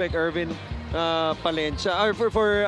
Irvin Palencia. Or for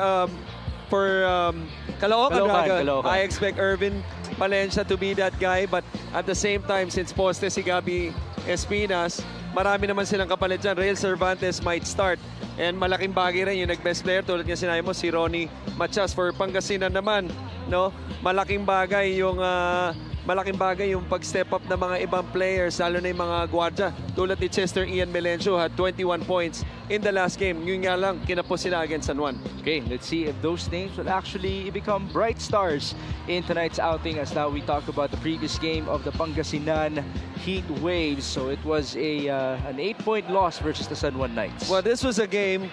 Caloocan, Caloocan. I expect Irvin Palencia to be that guy. But at the same time, since poste si Gabi Espinas, marami naman silang kapalit dyan. Rael Cervantes might start. And malaking bagay rin yung nag-best player. Tulad nga sinabi mo, si Ronnie Matias. For Pangasinan naman, no? Malaking bagay yung pag-step up ng mga ibang players, lalo na yung mga gwardya. Tulad ni Chester Ian Melencio had 21 points in the last game. Yun nga lang, kinapos sila against San Juan. Okay, let's see if those names will actually become bright stars in tonight's outing, as now we talk about the previous game of the Pangasinan Heat Waves. So it was an 8-point loss versus the San Juan Knights. Well, this was a game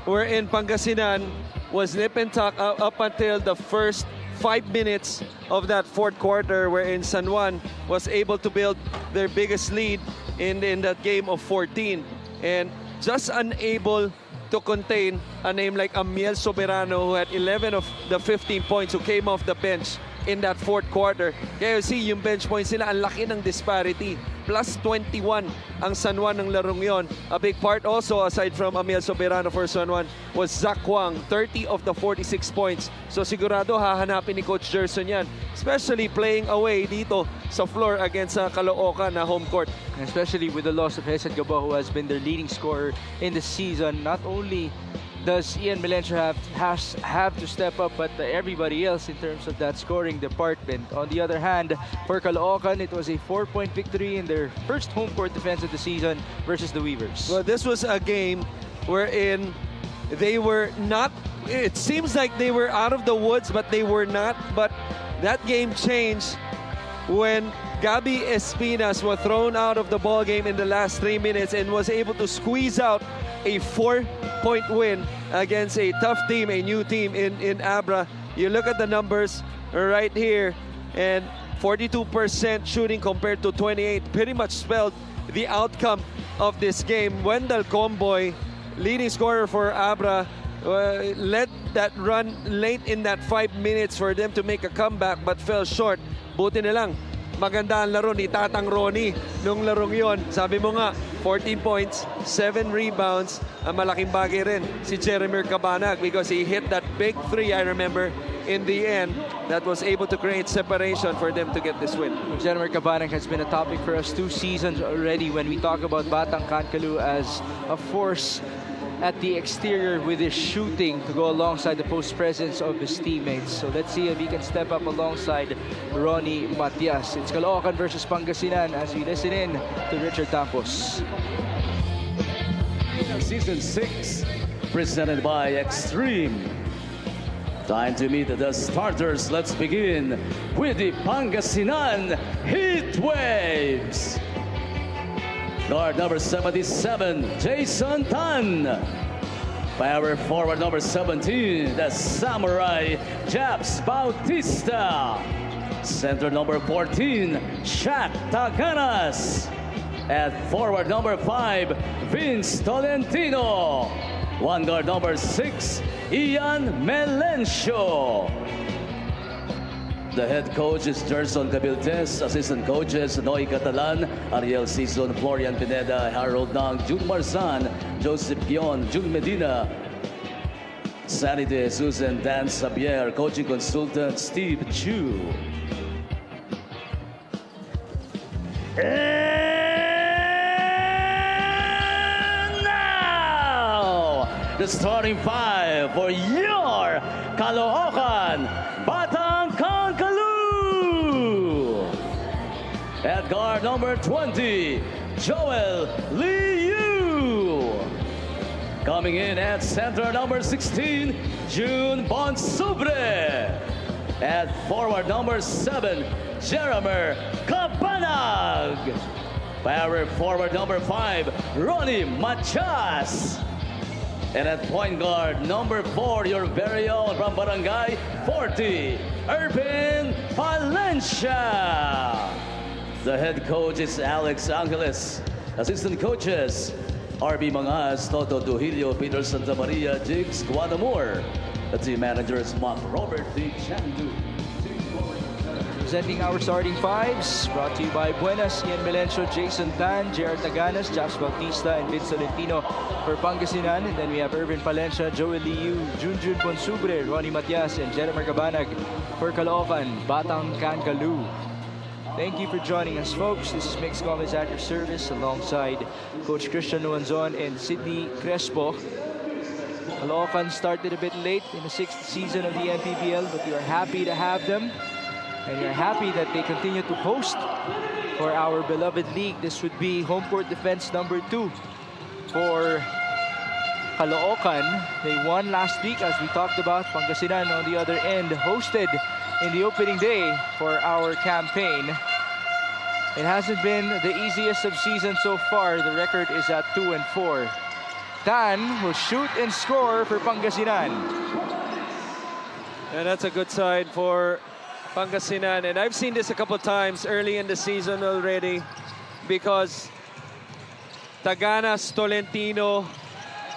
wherein Pangasinan was nip and tuck up until the first 5 minutes of that fourth quarter, wherein San Juan was able to build their biggest lead in that game of 14, and just unable to contain a name like Amiel Soberano, who had 11 of the 15 points, who came off the bench in that fourth quarter. Kaya see, yung bench points nila, ang laki ng disparity. Plus 21 ang San Juan ng larong yon. A big part also, aside from Amiel Soberano for San Juan, was Zach Kwang, 30 of the 46 points. So sigurado hahanapin ni Coach Gerson yan, especially playing away dito sa floor against Caloocan na home court. Especially with the loss of Hesed Gabo, who has been their leading scorer in the season. Not only does Ian Melencio have to step up, but everybody else in terms of that scoring department. On the other hand, for Caloocan, it was a 4-point victory in their first home court defense of the season versus the Weavers. Well, this was a game wherein they were not, it seems like they were out of the woods, but they were not. But that game changed when Gabi Espinas was thrown out of the ball game in the last 3 minutes and was able to squeeze out a 4-point win against a tough team, a new team in Abra. You look at the numbers right here, and 42% shooting compared to 28 pretty much spelled the outcome of this game. Wendell Comboy, leading scorer for Abra, led that run late in that 5 minutes for them to make a comeback, but fell short. Buti na lang, maganda ang laro ni Tatang Ronnie nung larong yon. Sabi mo nga, 14 points, 7 rebounds. Ang malaking bagay rin si Jeremy Cabanag, because he hit that big three, I remember, in the end, that was able to create separation for them to get this win. Jeremy Cabanag has been a topic for us 2 seasons already when we talk about Batang Kankalu as a force at the exterior with his shooting to go alongside the post presence of his teammates. So let's see if he can step up alongside Ronnie Matias. It's Caloocan versus Pangasinan as we listen in to Richard Campos. Season 6, presented by Extreme. Time to meet the starters. Let's begin with the Pangasinan Heat Waves. Guard number 77, Jason Tan. Power forward number 17, the Samurai, Japs Bautista. Center number 14, Shaq Taganas. At forward number 5, Vince Tolentino. One guard number 6, Ian Melencio. The head coach is Gerson Cabiltes. Assistant coaches, Noy Catalan, Ariel Sison, Florian Pineda, Harold Nang, June Marzan, Joseph Gion, June Medina, Sandy De Jesus, and Dan Sabier. Coaching consultant, Steve Chu. And now, the starting 5 for your Caloocan Batang Kankalu. At guard number 20, Joel Liu. Coming in at center number 16, June Bonsubre. At forward number 7, Jeremy Cabanag. Power forward number 5, Ronnie Matias. And at point guard number 4, your very own from Barangay 40, Irvin Palencia. The head coach is Alex Angeles. Assistant coaches, RB Mangas, Toto Duhilio, Peter Santa Maria, Jigs Guadamor. The team managers, Mark Robert D. Chandu. Presenting our starting fives, brought to you by Buenas, Ian Melencio, Jason Tan, JR Taganas, Japs Bautista, and Vince Tolentino for Pangasinan. And then we have Irvin Palencia, Joel Liu, Junjun Bonsubre, Ronnie Matias, and Jeremy Cabanag for Caloocan, Batang Cancalu. Thank you for joining us, folks. This is Mix Gomez at your service alongside Coach Christian Nuanzon and Sidney Crespo. Caloocan started a bit late in the 6th season of the MPBL, but we are happy to have them. And we are happy that they continue to host for our beloved league. This would be home court defense number 2 for Caloocan. They won last week, as we talked about. Pangasinan on the other end hosted in the opening day for our campaign. It hasn't been the easiest of seasons so far. The record is at 2-4. Tan will shoot and score for Pangasinan. And that's a good side for Pangasinan. And I've seen this a couple times early in the season already, because Taganas, Tolentino,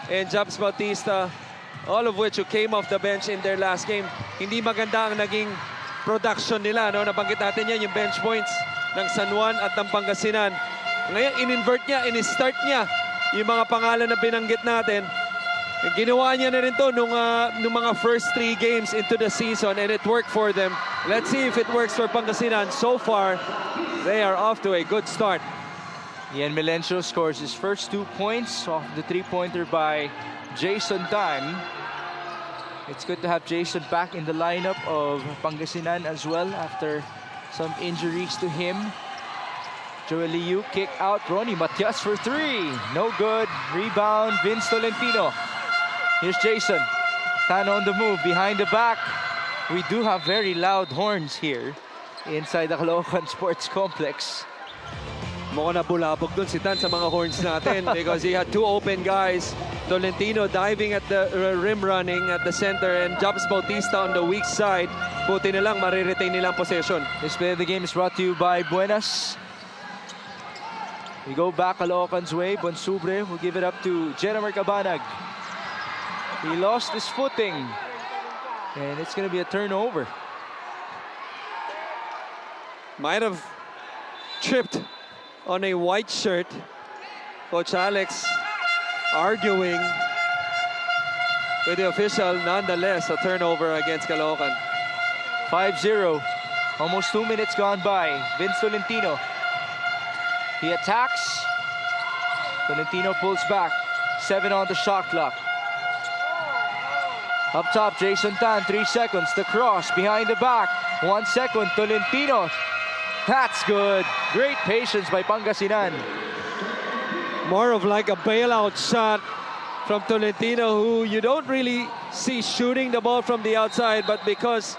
and Japs Bautista, all of which who came off the bench in their last game, hindi maganda ang naging production nila. No? Nabanggit natin yan, yung bench points ng San Juan at ng Pangasinan. Ngayon, in-invert niya, in-start niya yung mga pangalan na binanggit natin. Ginawa niya na rin to nung mga first 3 games into the season, and it worked for them. Let's see if it works for Pangasinan. So far, they are off to a good start. Ian Melencio scores his first 2 points off the 3-pointer by Jason Tan. It's good to have Jason back in the lineup of Pangasinan as well after some injuries to him. Joel Liu kick out, Ronnie Matias for 3. No good. Rebound, Vince Tolentino. Here's Jason. Tan on the move, behind the back. We do have very loud horns here inside the Caloocan Sports Complex. Mukhang nabulabog dun si Tan sa mga horns natin because he had 2 open guys. Tolentino diving at the rim running at the center, and Japs Bautista on the weak side. Buti na lang, mariretain nilang possession. This play of the game is brought to you by Buenas. We go back Caloocan's way. Bonsubre will give it up to Jeremy Cabanag. He lost his footing, and it's going to be a turnover. Might have tripped on a white shirt. Coach Alex arguing with the official. Nonetheless, a turnover against Caloocan. 5-0. Almost 2 minutes gone by. Vince Tolentino. He attacks. Tolentino pulls back. 7 on the shot clock. Up top, Jason Tan, 3 seconds. The cross behind the back. 1 second, Tolentino. That's good. Great patience by Pangasinan. More of like a bailout shot from Tolentino, who you don't really see shooting the ball from the outside, but because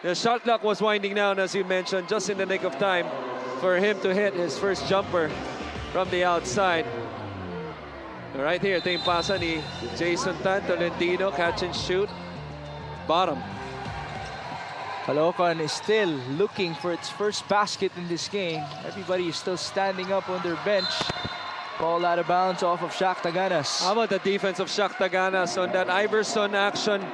the shot clock was winding down, as you mentioned, just in the nick of time for him to hit his first jumper from the outside. Right here, ito yung pasa ni Jason Tan. Tolentino, catch and shoot. Bottom. Caloocan is still looking for its first basket in this game. Everybody is still standing up on their bench. Ball out of bounds off of Shaq Taganas. How about the defense of Shaq Taganas on that Iverson action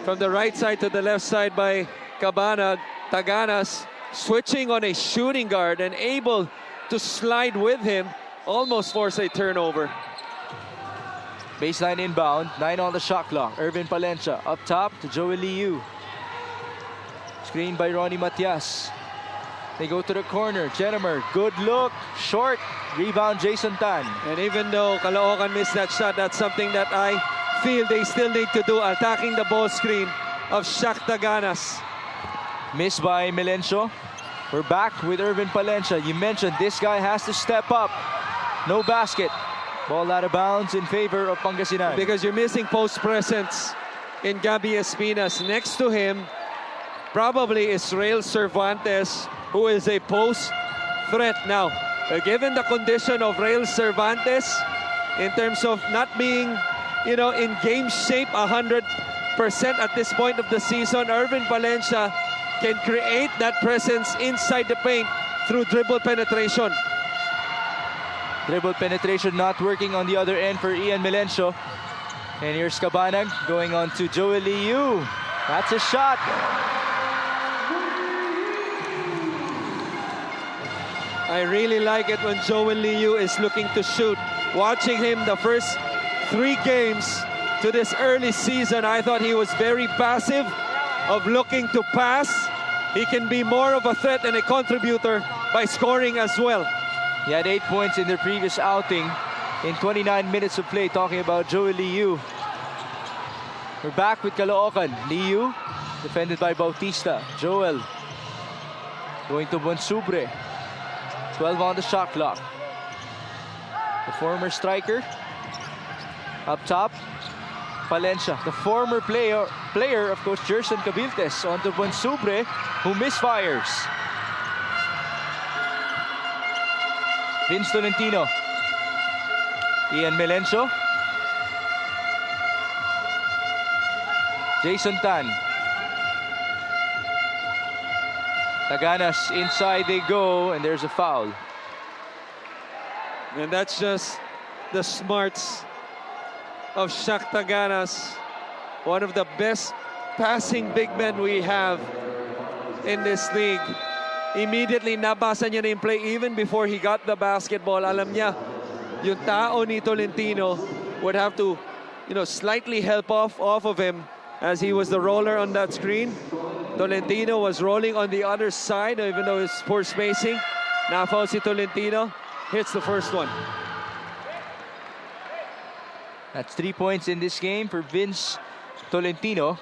from the right side to the left side by Cabanag? Taganas switching on a shooting guard and able to slide with him, almost force a turnover. Baseline inbound, 9 on the shot clock. Irvin Palencia up top to Joel Liu. Screen by Ronnie Matias. They go to the corner. Jennifer, good look, short. Rebound, Jason Tan. And even though Caloocan missed that shot, that's something that I feel they still need to do, attacking the ball screen of Shaq Taganas. Missed by Melencio. We're back with Irvin Palencia. You mentioned this guy has to step up. No basket. Ball out of bounds in favor of Pangasinan. Because you're missing post presence in Gabby Espinas. Next to him, probably Israel Cervantes, who is a post threat now. Given the condition of Rael Cervantes, in terms of not being, in game shape 100% at this point of the season, Irvin Palencia can create that presence inside the paint through dribble penetration. Dribble penetration not working on the other end for Ian Melencio. And here's Cabanag going on to Joel Liu. That's a shot. I really like it when Joel Liu is looking to shoot. Watching him the first 3 games to this early season, I thought he was very passive of looking to pass. He can be more of a threat and a contributor by scoring as well. He had 8 points in their previous outing in 29 minutes of play. Talking about Joel Liu. We're back with Caloocan. Liu, defended by Bautista. Joel going to Bonsubre. 12 on the shot clock. The former striker. Up top, Palencia, the former player of Coach Gerson Cabiltes, onto Bonsubre, who misfires. Vince Tolentino. Ian Melencio. Jason Tan. Taganas, inside they go, and there's a foul. And that's just the smarts of Shaq Taganas, one of the best passing big men we have in this league. Immediately nabasa niya na yung play even before he got the basketball. Alam niya, yung tao ni Tolentino would have to, slightly help off of him as he was the roller on that screen. Tolentino was rolling on the other side, even though it's poor spacing. Na-foul si Tolentino, hits the first one. That's 3 points in this game for Vince Tolentino.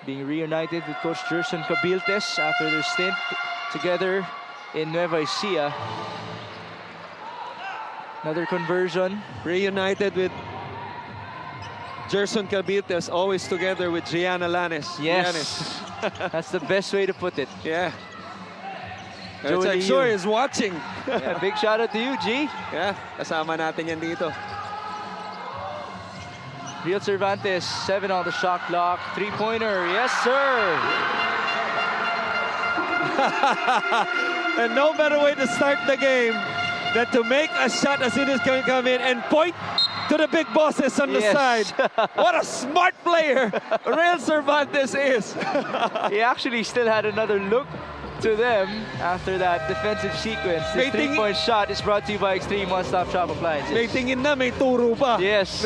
Being reunited with Coach Gerson Cabiltes after their stint together in Nueva Ecija. Another conversion. Reunited with Gerson Cabiltes, always together with Gianna Lanes. Yes, that's the best way to put it. Yeah. Joel I'm Liu. sure is watching. Yeah, big shout out to you, G. Yeah, kasama natin yan dito. Real Cervantes, 7 on the shot clock. 3-pointer, yes sir. And no better way to start the game than to make a shot as soon as can come in and point to the big bosses on the side. What a smart player Real Cervantes is. He actually still had another look to them after that defensive sequence. This 3-point shot is brought to you by Extreme One-Stop Shop Appliances. May tingin na, may turo pa. Yes.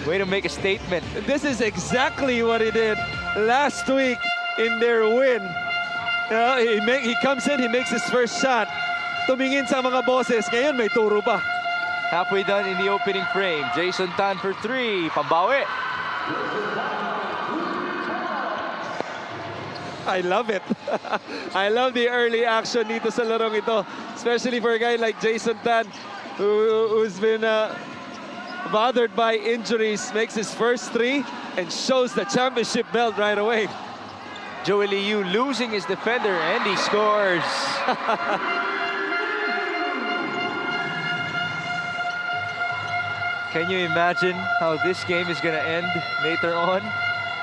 Way to make a statement. This is exactly what he did last week in their win. He comes in, he makes his first shot. Tumingin sa mga bosses. Ngayon may turo pa. Halfway done in the opening frame. Jason Tan for 3. Pambawi. I love it. I love the early action dito sa larong ito. Especially for a guy like Jason Tan who's been bothered by injuries. Makes his first 3 and shows the championship belt right away. Joel Liu losing his defender and he scores. Can you imagine how this game is going to end later on?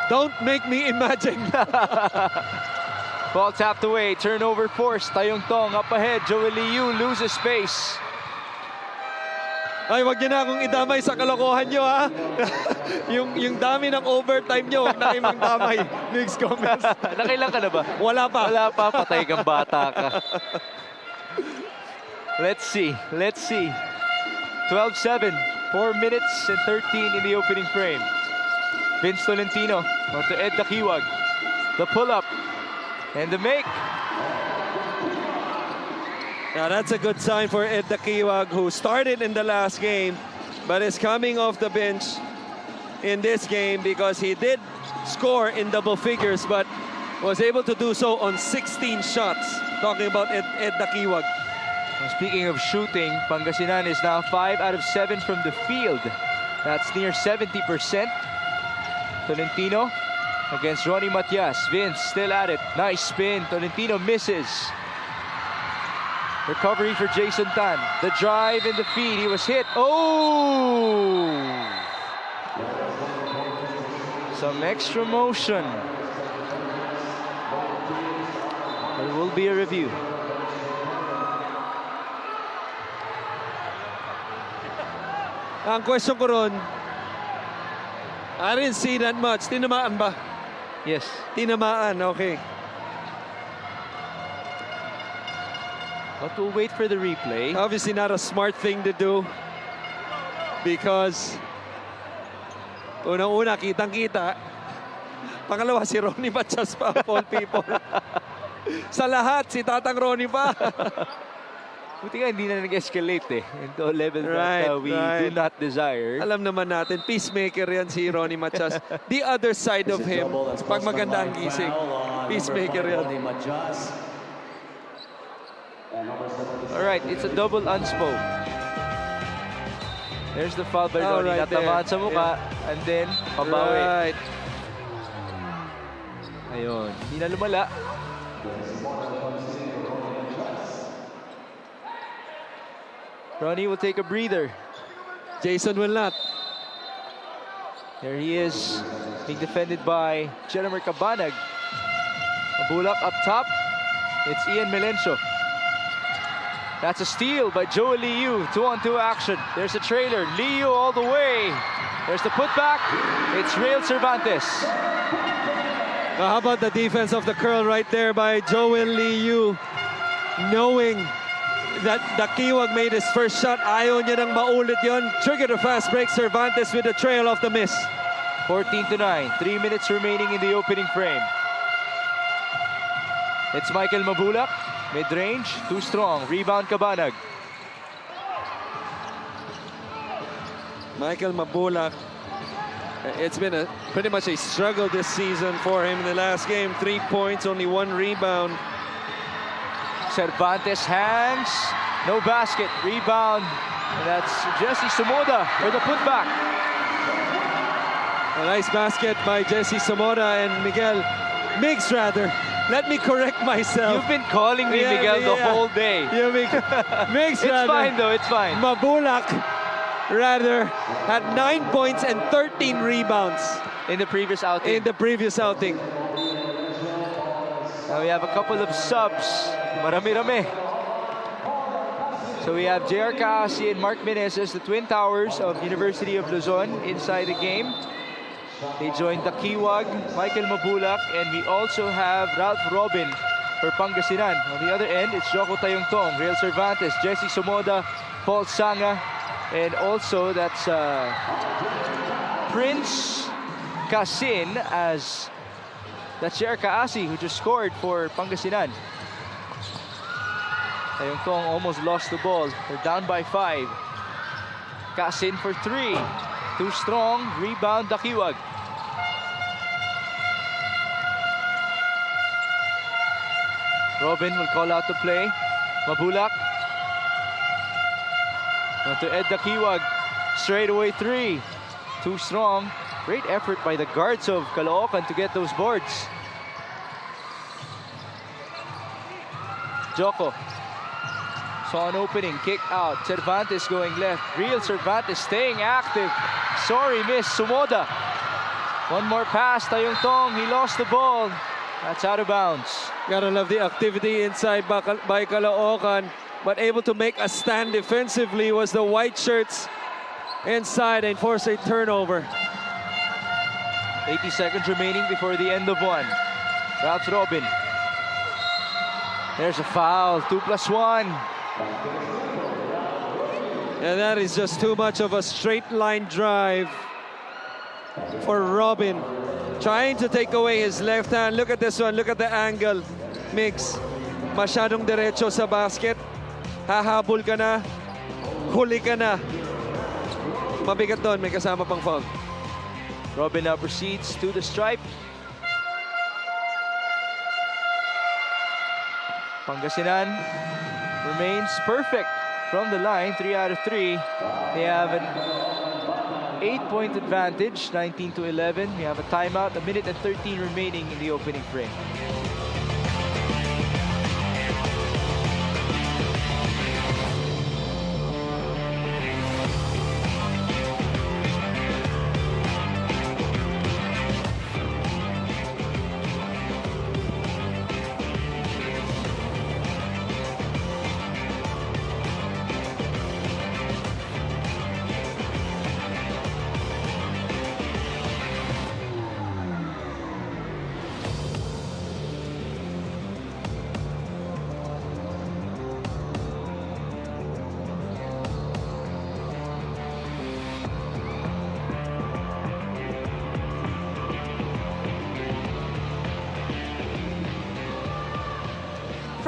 Don't make me imagine. Ball tapped away, turnover forced. Tayong Tong up ahead. Joel Liu loses space. Ay, wag niyo na akong idamay sa kalokohan nyo, ha? yung dami ng overtime nyo, wag na kayo magdamay. Migs Gomez. Nakailan ka na ba? Wala pa. Wala pa, patay kang bata ka. Let's see. 12-7. 4 minutes and 13 in the opening frame. Vince Tolentino onto Ed Dakiwag. The pull-up and the make. Now that's a good sign for Ed Dakiwag, who started in the last game but is coming off the bench in this game because he did score in double figures but was able to do so on 16 shots. Talking about Ed Dakiwag. Well, speaking of shooting, Pangasinan is now 5 out of 7 from the field. That's near 70%. Tolentino against Ronnie Matias. Vince still at it. Nice spin. Tolentino misses. Recovery for Jason Tan. The drive and the feed. He was hit. Oh! Some extra motion. There will be a review. Ang question ko ron, I didn't see that much. Tinamaan ba? Yes. Tinamaan, okay. But we'll wait for the replay. Obviously not a smart thing to do because unang-una, kitang-kita. Pangalawa, si Ronnie Matias pa, of all people. Sa lahat, si Tatang Ronnie pa. Buti nga hindi na nag-escalate into a level that we do not desire. Alam naman natin, peacemaker yan si Ronnie Matias. The other side of him, pag maganda ang gising, peacemaker yan. Alright, it's a double unspo. There's the foul by Ronnie. Right Natamaan sa mukha. And then, pabawi. Right. Ayun. Hindi na lumala. Ronnie will take a breather. Jason will not. There he is, being defended by Jeremy Cabanag. Mabulak up top. It's Ian Melencio. That's a steal by Joel Liu. 2-on-2 action. There's a trailer. Liu all the way. There's the putback. It's Real Cervantes. How about the defense of the curl right there by Joel Liu? Knowing that Dakiwag made his first shot, ayaw niya nang maulit yon. Triggered a fast break. Cervantes with the trail off the miss. 14-9. 3 minutes remaining in the opening frame. It's Michael Mabulak. Mid-range, too strong. Rebound Cabanag. Michael Mabulak. It's been pretty much a struggle this season for him in the last game. 3 points, only 1 rebound. Cervantes hangs. No basket. Rebound. And that's Jesse Sumoda for the putback. A nice basket by Jesse Sumoda and Migs rather. Let me correct myself. You've been calling me Miguel the whole day. Migs It's rather. fine though, it's fine. Mabulak rather had 9 points and 13 rebounds In the previous outing. in the previous outing. Now we have a couple of subs. Marami-rami. So we have J.R. Kaasi and Mark Meneses, the Twin Towers of University of Luzon, inside the game. They joined the Kiwag, Michael Mabulak, and we also have Ralph Robin for Pangasinan. On the other end, it's Joko Tayongtong, Real Cervantes, Jesse Sumoda, Paul Sanga, and also that's Prince Casin as that's J.R. Kaasi who just scored for Pangasinan. Tayongtong almost lost the ball. They're down by 5. Casin for 3. Too strong. Rebound Dakiwag. Robin will call out the play. Mabulak. Now to Ed Dakiwag. Straight away 3. Too strong. Great effort by the guards of Caloocan to get those boards. Joko. Saw an opening. Kick out. Cervantes going left. Real Cervantes staying active. Sorry, miss. Sumoda. One more pass. Tayongtong. He lost the ball. That's out of bounds. Gotta love the activity inside by Caloocan, but able to make a stand defensively was the white shirts inside and force a turnover. 80 seconds remaining before the end of one. Ralph Robin. There's a foul. 2+1. And that is just too much of a straight line drive for Robin. Trying to take away his left hand. Look at this one. Look at the angle. Mix. Masyadong derecho sa basket. Hahabol ka na. Huli ka na. Mabigat doon. May kasama pang foul. Robin now proceeds to the stripe. Pangasinan remains perfect from the line. 3 out of 3. They have an 8-point advantage, 19-11. We have a timeout, 1 minute and 13 remaining in the opening frame.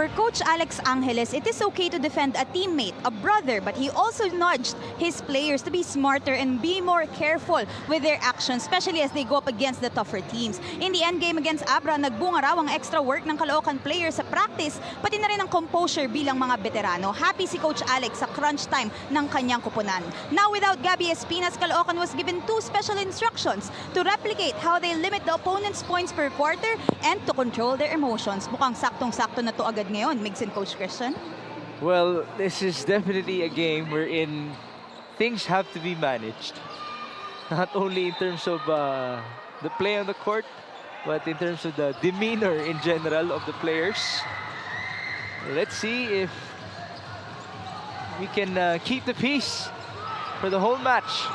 For Coach Alex Angeles, it is okay to defend a teammate, a brother, but he also nudged his players to be smarter and be more careful with their actions, especially as they go up against the tougher teams. In the end game against Abra, nagbunga raw ang extra work ng Caloocan players sa practice, pati na rin ang composure bilang mga veterano. Happy si Coach Alex sa crunch time ng kanyang kupunan. Now without Gabby Espinas, Caloocan was given 2 special instructions to replicate how they limit the opponent's points per quarter and to control their emotions. Mukhang saktong-sakto na to agad ngayon, Migs and Coach Christian. Well, this is definitely a game wherein things have to be managed. Not only in terms of the play on the court, but in terms of the demeanor in general of the players. Let's see if we can keep the peace for the whole match.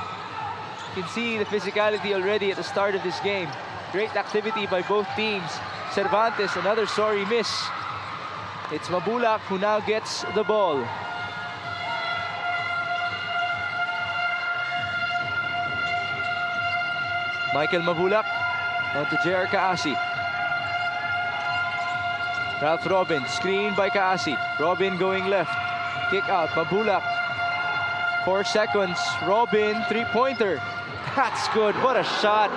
You can see the physicality already at the start of this game. Great activity by both teams. Cervantes, another sorry miss. It's Mabulak who now gets the ball. Michael Mabulak on to JR Kaasi. Ralph Robin, screen by Kaasi. Robin going left. Kick out, Mabulak. 4 seconds, Robin, 3-pointer. That's good, what a shot.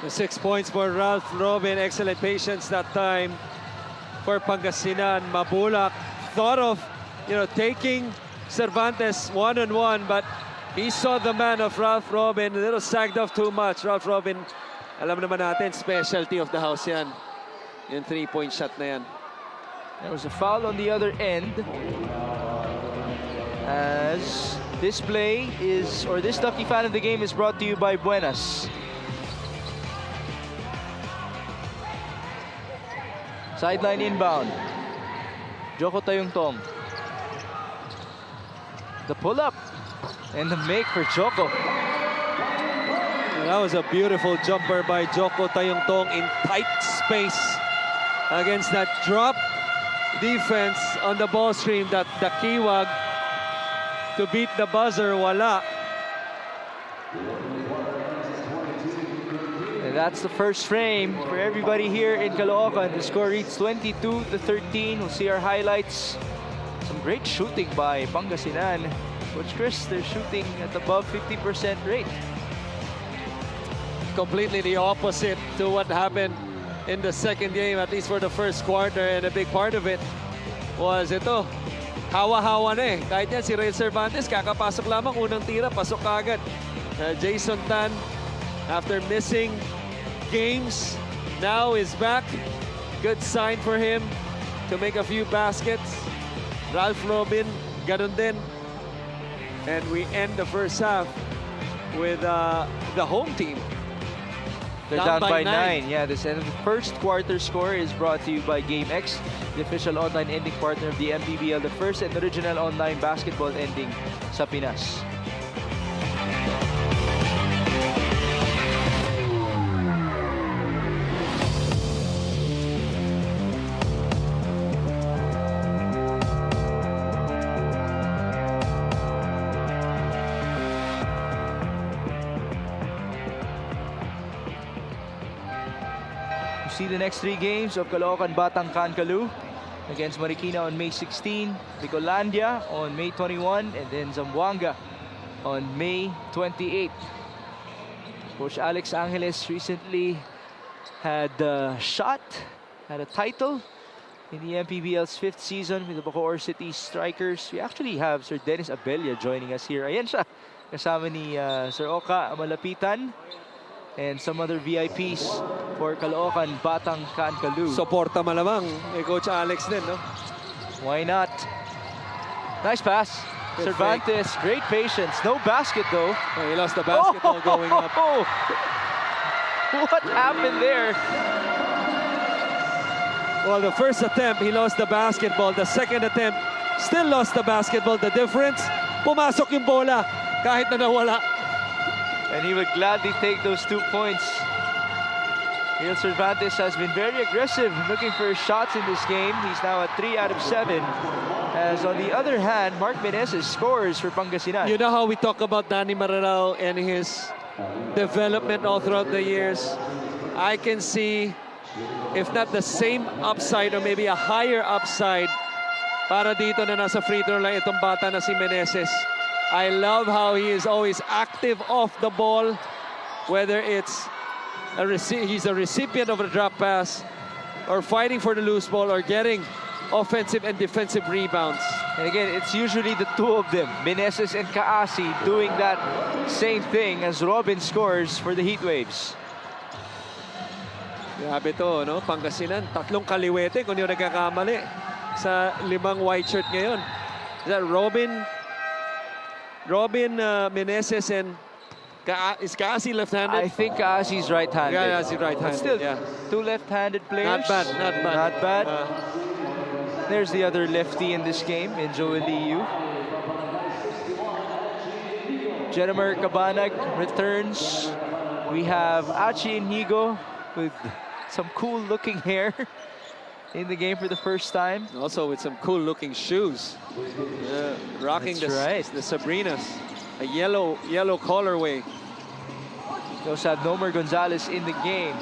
The 6 points for Ralph Robin. Excellent patience that time for Pangasinan. Mabulak thought of, taking Cervantes one-on-one, but he saw the man of Ralph Robin. A little sagged off too much. Ralph Robin, alam naman natin, specialty of the house yan. Yung 3-point shot na yan. There was a foul on the other end. As this play is, or this lucky fan of the game is brought to you by Buenas. Sideline inbound. Joko Tayungtong. The pull-up and the make for Joko. That was a beautiful jumper by Joko Tayungtong in tight space against that drop defense on the ball screen that the Kiwag to beat the buzzer, wala. And that's the first frame for everybody here in Caloocan. The score reads 22-13. We'll see our highlights. Some great shooting by Pangasinan. Coach Chris, they're shooting at above 50% rate. Completely the opposite to what happened in the second game, at least for the first quarter. And a big part of it was ito. Hawa-hawa na eh. Kahit yan si Ray Cervantes, kakapasok lamang, unang tira, pasok agad. Jason Tan, after missing games, now is back. Good sign for him to make a few baskets. Ralph Robin, ganun din. And we end the first half with the home team. They're down by 9. Yeah, this end of the first quarter score is brought to you by GameX, the official online ending partner of the MPBL, the first and original online basketball ending sa Pinas. See the next 3 games of Caloocan Batang Kankalu against Marikina on May 16, Bicolandia on May 21, and then Zamboanga on May 28. Coach Alex Angeles recently had a shot at a title in the MPBL's 5th season with the Bacoor City Strikers. We actually have Sir Dennis Abella joining us here. Ayan siya, kasama ni Sir Oka Malapitan and some other VIPs for Caloocan Batang Kankalu. Suporta malamang ni Coach Alex din, no? Why not? Nice pass. Good Cervantes, great patience. No basket though. Oh, he lost the basketball going up. What happened there? Well, the first attempt, he lost the basketball. The second attempt, still lost the basketball. The difference, pumasok yung bola kahit na nawala. And he would gladly take those 2 points. Real Cervantes has been very aggressive looking for shots in this game. He's now at 3 out of 7. As on the other hand, Mark Meneses scores for Pangasinan. You know how we talk about Danny Maranao and his development all throughout the years? I can see if not the same upside or maybe a higher upside para dito na nasa free throw lang itong bata na si Meneses. I love how he is always active off the ball, whether it's he's a recipient of a drop pass or fighting for the loose ball or getting offensive and defensive rebounds. And again, it's usually the two of them, Meneses and Kaasi, doing that same thing as Robin scores for the Heatwaves. Grabe to, no? Pangasinan, 3 kaliwete kung yung nagkakamali sa 5 white shirt ngayon. Is that Robin, Meneses, and is Kaasi left-handed? I think Kaasi's right-handed. Yeah, he's right-handed. But still, yeah. 2 left-handed players. Not bad, not bad. Not bad. There's the other lefty in this game, in Joel Liu. Jeremer Cabanag returns. We have Achi Inigo with some cool-looking hair in the game for the first time. Also with some cool-looking shoes. Rocking the Sabrinas. A yellow colorway. We also have Nomer Gonzalez in the game.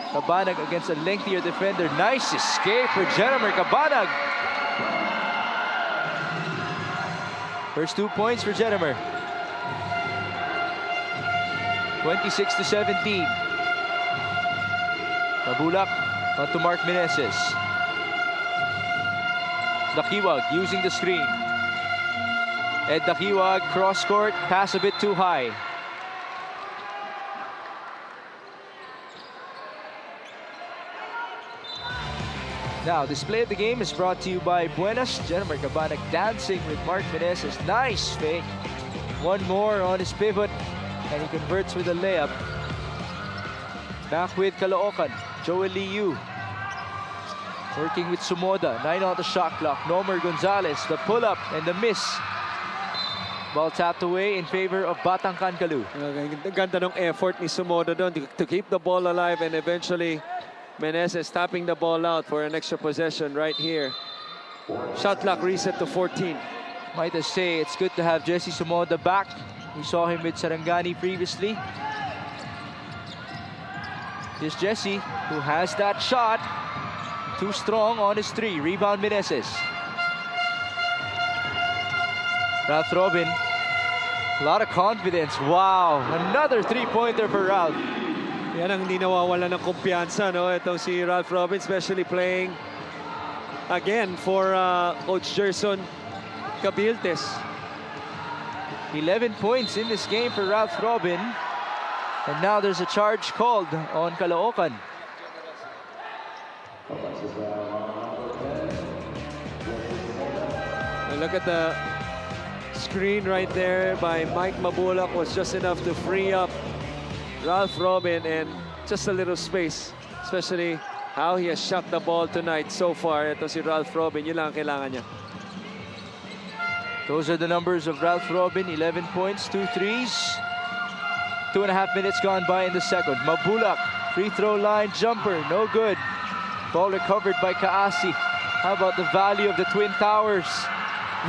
Cabanag against a lengthier defender. Nice escape for Jeremer Cabanag. First 2 points for Jeremer. 26-17. Mabulak on to Mark Meneses. Dakiwag using the screen. Ed Dakiwag cross court, pass a bit too high. Now, display of the game is brought to you by Buenas. Jeremer Cabanag dancing with Mark Meneses. Nice fake. One more on his pivot, and he converts with a layup. Back with Caloocan. Joel Liu working with Sumoda. 9 on the shot clock. Nomer Gonzalez, the pull-up and the miss. Ball tapped away in favor of Batang Kalu. Ganda ng effort ni Sumoda doon to keep the ball alive, and eventually Meneses tapping the ball out for an extra possession right here. Shot clock reset to 14. Might I say, it's good to have Jesse Sumoda back. We saw him with Sarangani previously. Here's Jesse, who has that shot. Too strong on his 3. Rebound Meneses. Ralph Robin, a lot of confidence. Wow, another 3-pointer for Ralph. Yan ang hindi nawawala ng kumpiyansa, no? Itong si Ralph Robin, especially playing again for Coach Gerson Cabiltes. 11 points in this game for Ralph Robin. And now there's a charge called on Caloocan. Look at the screen right there by Mike Mabulak, was just enough to free up Ralph Robin and just a little space, especially how he has shot the ball tonight so far. Ito si Ralph Robin, yun lang ang kailangan niya. Those are the numbers of Ralph Robin. 11 points, 2 threes. 2.5 minutes gone by in the second. Mabulak, free throw line jumper, no good. Ball recovered by Kaasi. How about the value of the Twin Towers?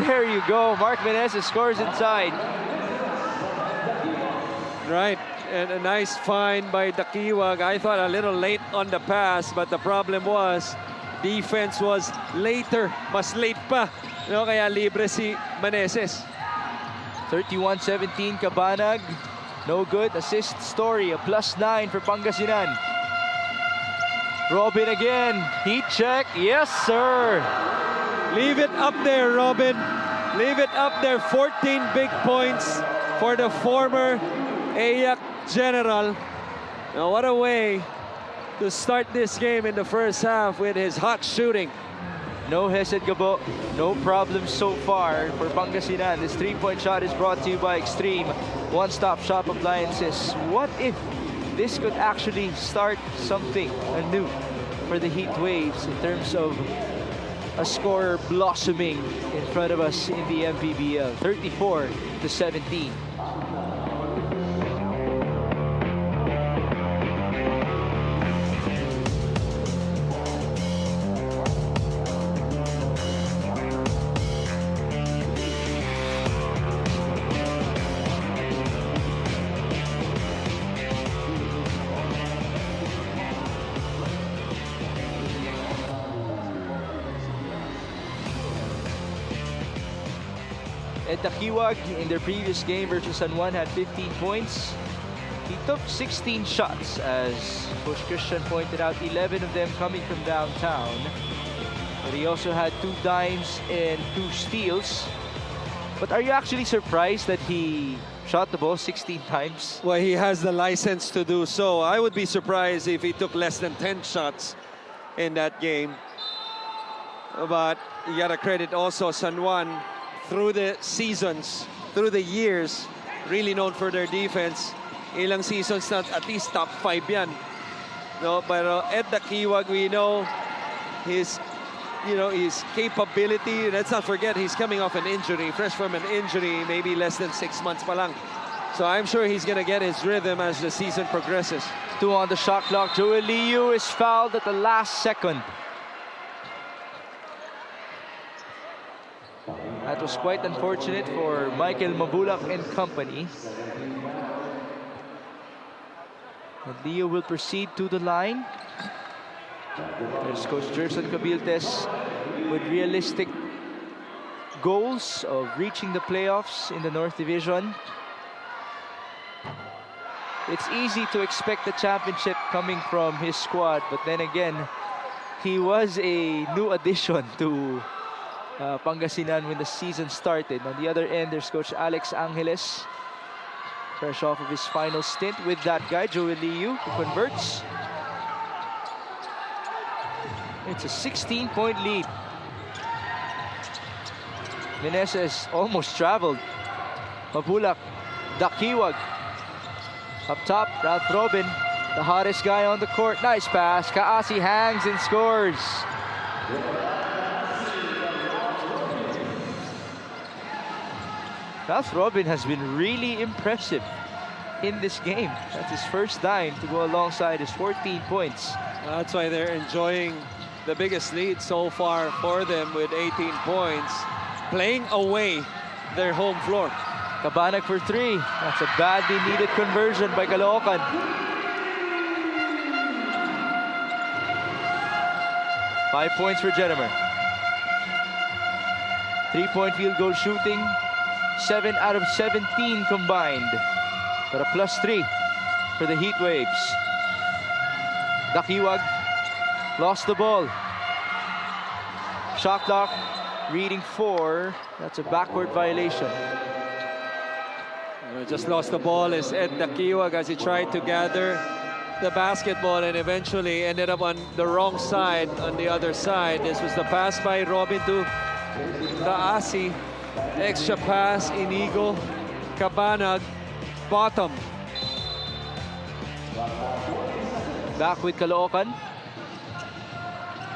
There you go. Mark Meneses scores inside. Right, and a nice find by Dakiwag. I thought a little late on the pass, but the problem was defense was later, mas late pa. No, kaya libre si Meneses. 31-17 Cabanag. No good. Assist Story, a +9 for Pangasinan. Robin again. Heat check. Yes, sir. Leave it up there, Robin. Leave it up there. 14 big points for the former AYAC General. Now, what a way to start this game in the first half with his hot shooting. No Hesed Gabo, no problems so far for Pangasinan. This 3-point shot is brought to you by Extreme One-Stop Shop Appliances. What if this could actually start something anew for the Heat Waves in terms of a scorer blossoming in front of us in the MPBL? 34-17. Dakiwag in their previous game versus San Juan had 15 points. He took 16 shots, as Coach Christian pointed out, 11 of them coming from downtown. But he also had 2 dimes and 2 steals. But are you actually surprised that he shot the ball 16 times? Well, he has the license to do so. I would be surprised if he took less than 10 shots in that game. But you gotta credit also San Juan through the seasons, through the years, really known for their defense. Ilang seasons na at least top 5 yan. No, pero Ed Dakiwag, we know his capability. Let's not forget he's coming off an injury, fresh from an injury, maybe less than 6 months pa lang. So I'm sure he's gonna get his rhythm as the season progresses. 2 on the shot clock. Joel Liu is fouled at the last second. That was quite unfortunate for Michael Mabulak and company. And Leo will proceed to the line. There's Coach Gerson Cabiltes with realistic goals of reaching the playoffs in the North Division. It's easy to expect the championship coming from his squad, but then again, he was a new addition to Pangasinan when the season started. On the other end, there's Coach Alex Angeles, fresh off of his final stint with that guy, Joel Liu, who converts. It's a 16-point lead. Meneses almost traveled. Mabulak, Dakiwag. Up top, Ralph Robin, the hottest guy on the court. Nice pass. Kaasi hangs and scores. Ralph Robin has been really impressive in this game. That's his first dime to go alongside his 14 points. That's why they're enjoying the biggest lead so far for them with 18 points, playing away their home floor. Cabanag for 3. That's a badly needed conversion by Caloocan. Five points for Jennifer. 3-point field goal shooting. 7 out of 17 combined. But a +3 for the Heat Waves. Dakiwag lost the ball. Shot clock reading 4. That's a backward violation. Just lost the ball is Ed Dakiwag as he tried to gather the basketball and eventually ended up on the wrong side, on the other side. This was the pass by Robin to Kaasi. Extra pass, Inigo, Cabanag, bottom. Back with Caloocan.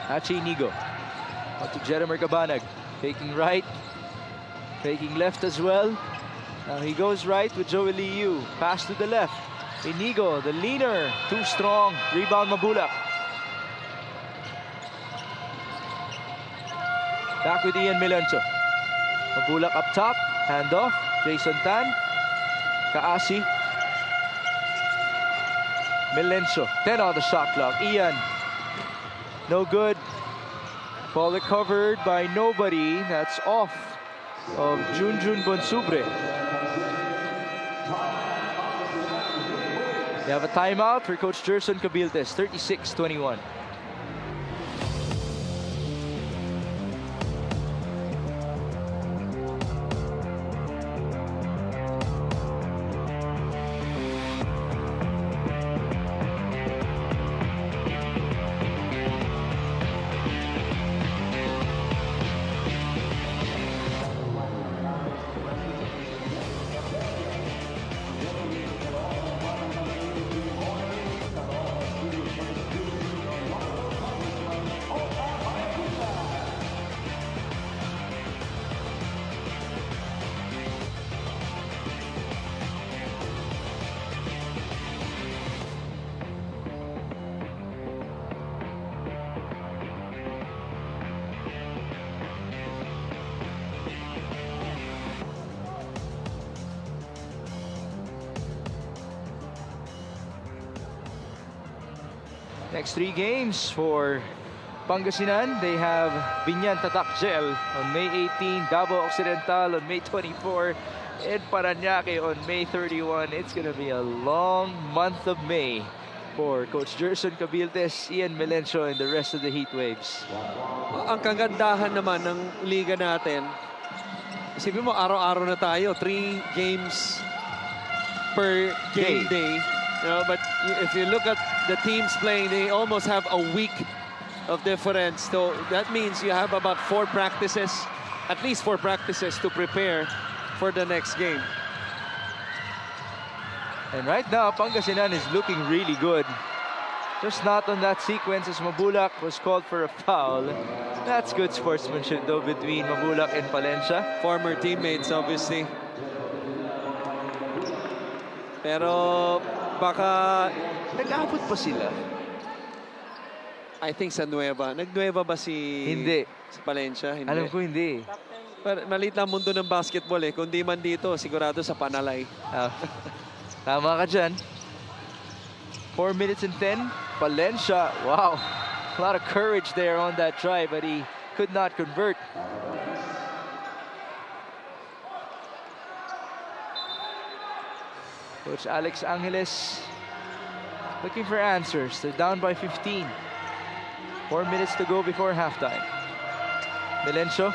Hachi Inigo. On to Jeremy Cabanag. Faking right. Faking left as well. Now he goes right with Joel Liu. Pass to the left. Inigo, the leaner. Too strong. Rebound Mabulak. Back with Ian Melencio. Mabulak up top. Handoff. Jason Tan. Kaasi. Melencio. 10 on the shot clock. Ian. No good. Ball recovered by nobody. That's off of Junjun Bonsubre. They have a timeout for Coach Gerson Cabiltes. 36-21. Next 3 games for Pangasinan, they have Binyan Tatak Gel on May 18, Davao Occidental on May 24, and Parañaque on May 31. It's going to be a long month of May for Coach Gerson Cabildes, Ian Melencio, and the rest of the Heat Waves. Ang kagandahan naman ng liga natin, isipin mo, araw-araw na tayo, 3 games per game day. You know, but if you look at the teams playing, they almost have a week of difference. So that means you have about 4 practices, at least 4 practices to prepare for the next game. And right now, Pangasinan is looking really good. Just not on that sequence as Mabulak was called for a foul. That's good sportsmanship though between Mabulak and Palencia. Former teammates, obviously. Pero baka Nag-aabot pa sila. I think sa Nueva. Nag-Nueva ba si... Hindi. Si Palencia? Hindi. Alam ko hindi. Maliit lang mundo ng basketball eh. Kung di man dito, sigurado sa Panalay. Tama ka dyan. 4 minutes and 10. Palencia. Wow. A lot of courage there on that try, but he could not convert. Coach Alex Angeles looking for answers. They're down by 15. 4 minutes to go before halftime. Melencio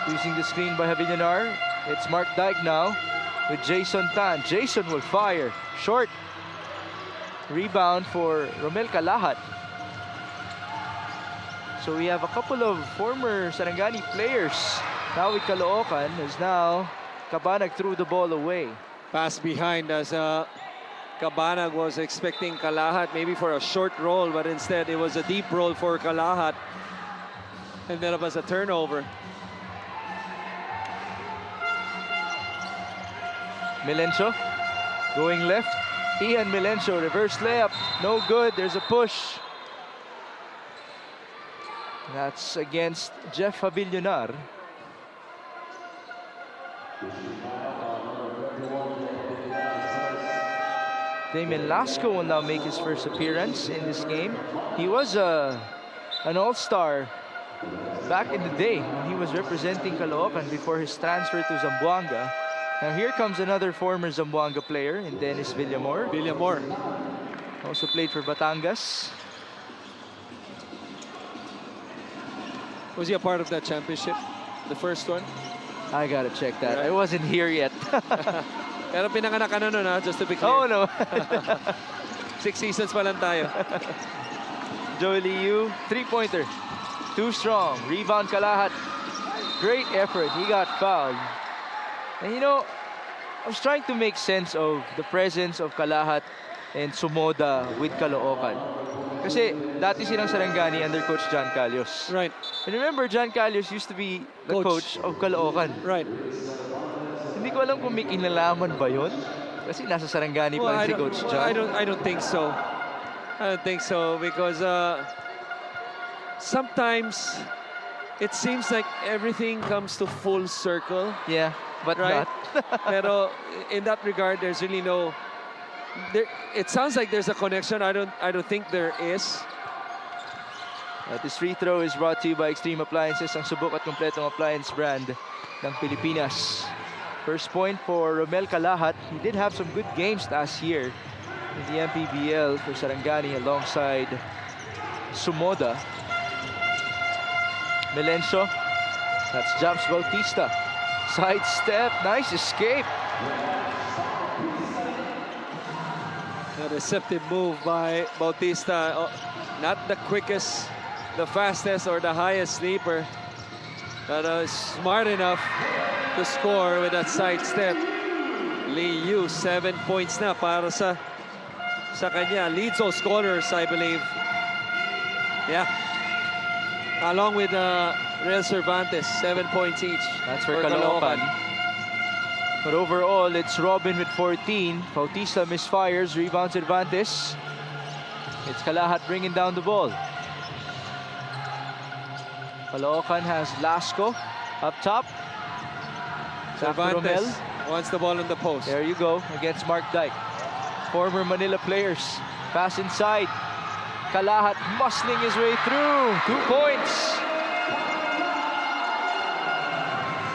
using the screen by Javillanar. It's Mark Dyke now with Jason Tan. Jason will fire. Short. Rebound for Romel Calahat. So we have a couple of former Sarangani players now with Caloocan, as now Cabanag threw the ball away. Pass behind as Cabanag was expecting Calahat maybe for a short roll, but instead it was a deep roll for Calahat. And then it was a turnover. Melencio going left. Ian Melencio, reverse layup. No good. There's a push. That's against Jeff Javillanar. Damien Lasco will now make his first appearance in this game. He was an all-star back in the day when he was representing Caloocan before his transfer to Zamboanga. Now here comes another former Zamboanga player in Dennis Villamor. Villamor. Also played for Batangas. Was he a part of that championship? The first one? I gotta check that. I wasn't here yet. Pero pinanganak ka na nun, ha? Just to be clear. Oh no. 6 seasons pa lang tayo. Joey Liu, three-pointer. Too strong. Rebound Calahat. Great effort. He got fouled. And you know, I was trying to make sense of the presence of Calahat and Sumoda with Caloocan. Kasi dati silang Sarangani under Coach John Calios. Right. And remember, John Calios used to be the coach of Caloocan. Right. Hindi ko alam kung may kinalaman ba yun. Kasi nasa Sarangani pa rin si Coach John. I don't think so. I don't think so because sometimes it seems like everything comes to full circle. Yeah, but right? not. Pero in that regard, there's really no. It sounds like there's a connection. I don't think there is. This free throw is brought to you by Extreme Appliances, ang subok at kompletong appliance brand ng Pilipinas. First point for Romel Calahat. He did have some good games last year in the MPBL for Sarangani alongside Sumoda. Melencio. That's James Bautista. Side step. Nice escape. A deceptive move by Bautista. Oh, not the quickest, the fastest, or the highest sleeper. But smart enough to score with that side step. Lee Yu, 7 points na para sa kanya. Leads all scorers, I believe. Yeah. Along with Real Cervantes, 7 points each. That's for Caloocan. But overall, it's Robin with 14. Bautista misfires, rebounds Cervantes. It's Calahat bringing down the ball. Caloocan has Lasco up top. Cervantes wants the ball on the post. There you go, against Mark Dyke. Former Manila players. Pass inside. Kalahat muscling his way through. 2 points.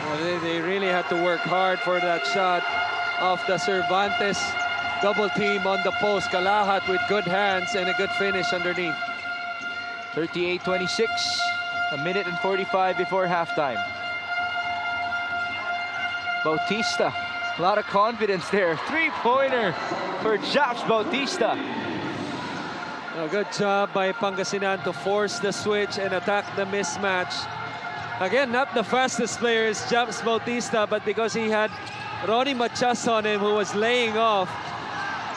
Well, they really had to work hard for that shot of the Cervantes double team on the post. Kalahat with good hands and a good finish underneath. 38-26. A minute and 45 before halftime. Bautista. A lot of confidence there. 3-pointer for Japs Bautista. A good job by Pangasinan to force the switch and attack the mismatch. Again, not the fastest player is Japs Bautista, but because he had Ronnie Machas on him who was laying off,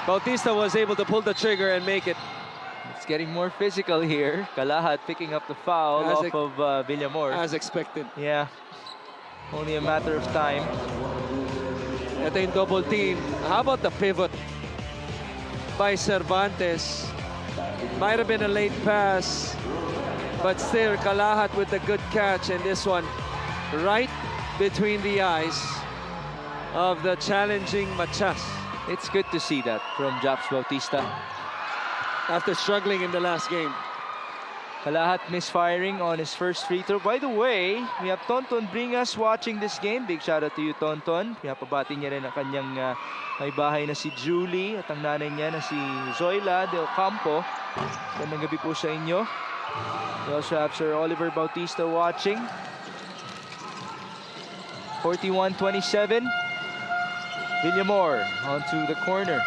Bautista was able to pull the trigger and make it. It's getting more physical here. Kalahat picking up the foul off of Villamor. As expected. Yeah. Only a matter of time. Ito yung double team. How about the pivot by Cervantes? Might have been a late pass, but still Kalahat with a good catch, and this one right between the eyes of the challenging Machas. It's good to see that from Japs Bautista. After struggling in the last game. Kalahat misfiring on his first free throw. By the way, we have Tonton Bringas watching this game. Big shout out to you, Tonton. Pinapabati niya rin ang kanyang may bahay na si Julie at ang nanay niya na si Zoila de Ocampo. Gandang gabi po sa inyo. We also have Sir Oliver Bautista watching. 41-27. Villamor onto the corner.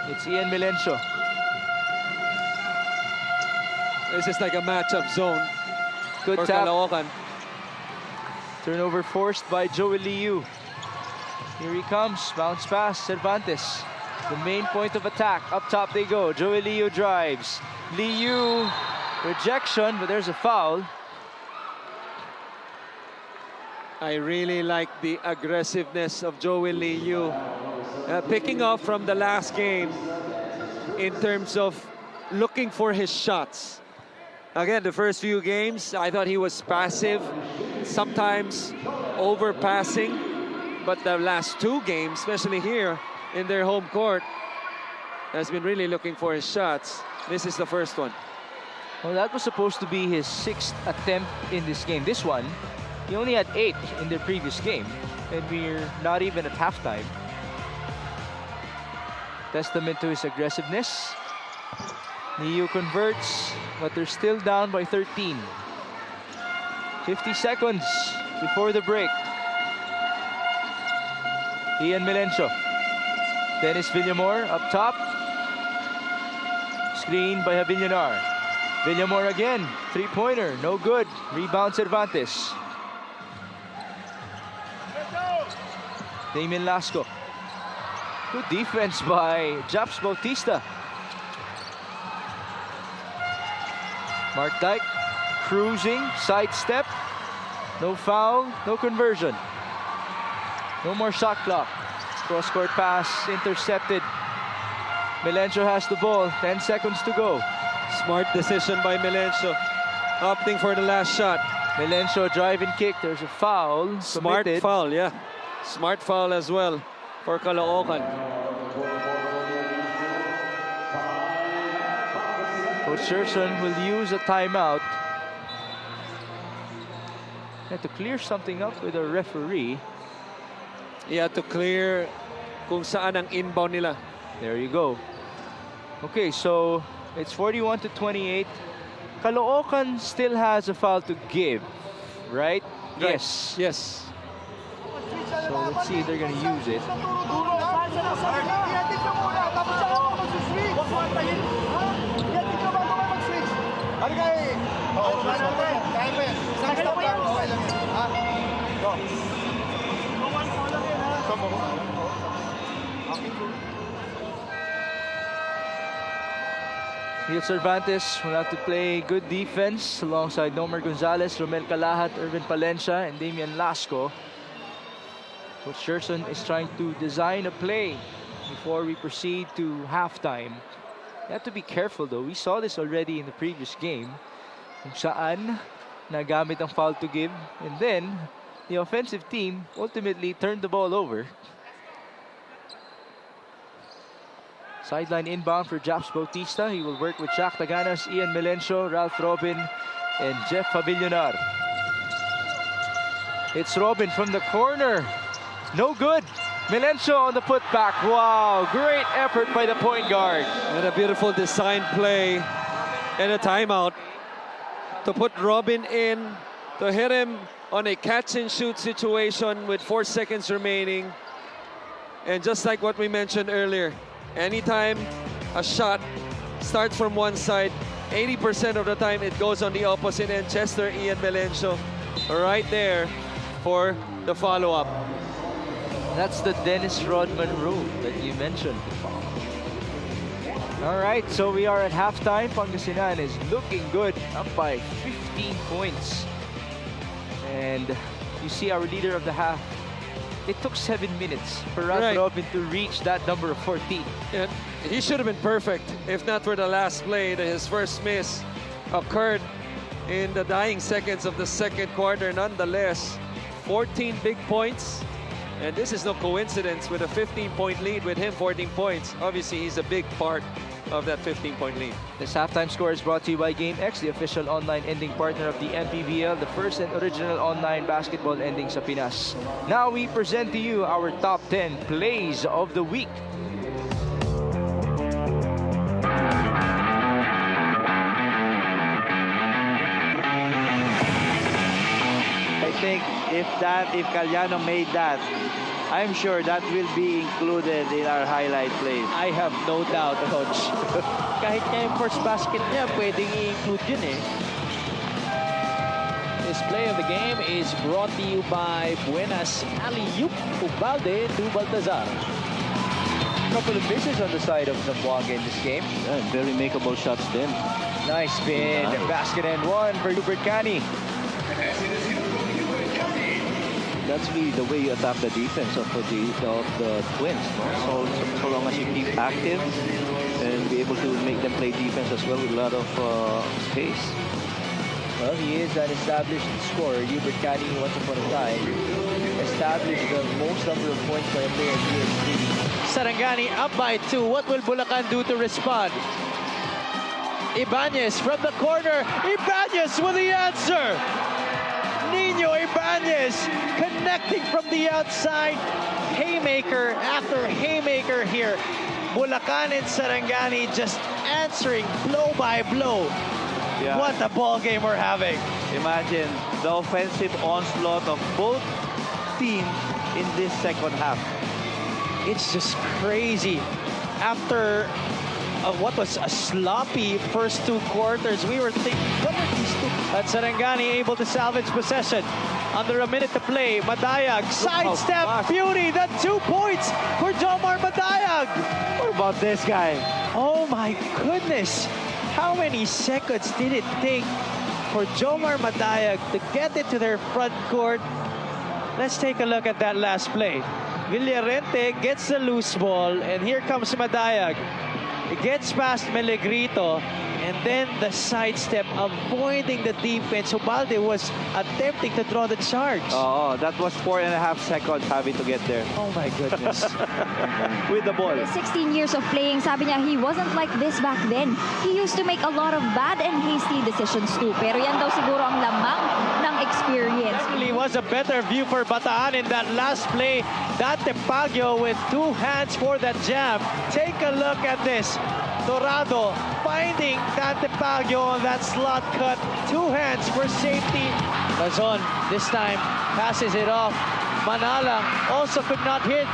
It's Ian Melencio. This is like a matchup zone Good for tap. Caloocan. Turnover forced by Joey Liu. Here he comes. Bounce pass. Cervantes. The main point of attack. Up top they go. Joey Liu drives. Liu. Rejection, but there's a foul. I really like the aggressiveness of Joey Liu. Picking up from the last game in terms of looking for his shots. Again, the first few games, I thought he was passive, sometimes overpassing. But the last 2 games, especially here in their home court, has been really looking for his shots. This is the first one. Well, that was supposed to be his 6th attempt in this game. This one, he only had 8 in the previous game. And we're not even at halftime. Testament to his aggressiveness. Liu converts, but they're still down by 13. 50 seconds before the break. Ian Melencio. Dennis Villamor up top. Screen by Havillanar. Villamor again. 3-pointer. No good. Rebound Cervantes. Damien Lasco. Good defense by Japs Bautista. Mark Dyke cruising, sidestep, no foul, no conversion. No more shot clock. Cross-court pass intercepted. Melencio has the ball, 10 seconds to go. Smart decision by Melencio, opting for the last shot. Melencio drive and kick, there's a foul. Smart committed. foul, yeah. Smart foul as well for Caloocan. Coach Sherson will use a timeout. Had to clear something up with a referee. He had to clear kung saan ang inbound nila. There you go. Okay, so it's 41-28. Caloocan still has a foul to give, right? Yes. Yes. So let's see if they're going to use it. Neil Cervantes will have to play good defense alongside Nomer Gonzalez, Romel Kalahat, Irvin Palencia, and Damian Lasco. Coach Sherson is trying to design a play before we proceed to halftime. You have to be careful though. We saw this already in the previous game. Kung saan nagamit ang foul to give, and then the offensive team ultimately turned the ball over. Sideline inbound for Japs Bautista. He will work with Jack Taganas, Ian Melencio, Ralph Robin, and Jeff Favillonar. It's Robin from the corner. No good. Melencio on the putback. Wow, great effort by the point guard. And a beautiful design play and a timeout to put Robin in, to hit him on a catch and shoot situation with 4 seconds remaining. And just like what we mentioned earlier, anytime a shot starts from one side, 80% of the time it goes on the opposite end. Chester Ian Melencio right there for the follow-up. That's the Dennis Rodman rule that you mentioned. All right, so we are at halftime. Pangasinan is looking good, up by 15 points. And you see our leader of the half. It took 7 minutes for Ralph Robin to reach that number of 14. And he should have been perfect if not for the last play. His first miss occurred in the dying seconds of the second quarter. Nonetheless, 14 big points. And this is no coincidence with a 15-point lead with him 14 points. Obviously, he's a big part of that 15-point lead. This halftime score is brought to you by GameX, the official online ending partner of the MPBL, the first and original online basketball ending sa Pinas. Now we present to you our top 10 plays of the week. I think if Caliano made that, I'm sure that will be included in our highlight plays. I have no doubt, Coach. Kahit nga yung first basket niya, pwedeng i-include yun eh. This play of the game is brought to you by Buenas Alley-oop Ubalde to Baltazar. Couple of misses on the side of Zamboanga in this game. Yeah, very makeable shots then. Nice spin. Basket and one for Hubert Cani. That's really the way you attack the defense of the Twins. No? So long as you keep active and be able to make them play defense as well with a lot of space. Well, he is an established scorer. Hubert Cani, once upon a time, established the most number of points by a player in PS3. Sarangani up by 2. What will Bulacan do to respond? Ibanez from the corner. Ibanez with the answer. Nino Ibanez connecting from the outside. Haymaker after haymaker here. Bulacan and Sarangani just answering blow by blow. Yeah. What a ball game we're having. Imagine the offensive onslaught of both teams in this second half. It's just crazy. After what was a sloppy first 2 quarters, we were thinking, what are these two? But Sarangani able to salvage possession. Under a minute to play, Madayag, sidestep, beauty, then 2 points for Jomar Madayag. What about this guy? Oh my goodness. How many seconds did it take for Jomar Madayag to get it to their front court? Let's take a look at that last play. Villarente gets the loose ball, and here comes Madayag. It gets past Melegrito, and then the sidestep, avoiding the defense. Ubalde was attempting to draw the charge. Oh, that was 4.5 seconds having to get there. Oh my goodness. With the ball. 16 years of playing, sabi niya, he wasn't like this back then. He used to make a lot of bad and hasty decisions too. Pero yan daw siguro ang lamang ng experience. Definitely was a better view for Bataan in that last play. Dante Pagio with 2 hands for that jam. Take a look at this. Dorado finding Dante Pagio on that slot cut. 2 hands for safety. Razon this time passes it off. Manalang also could not hit.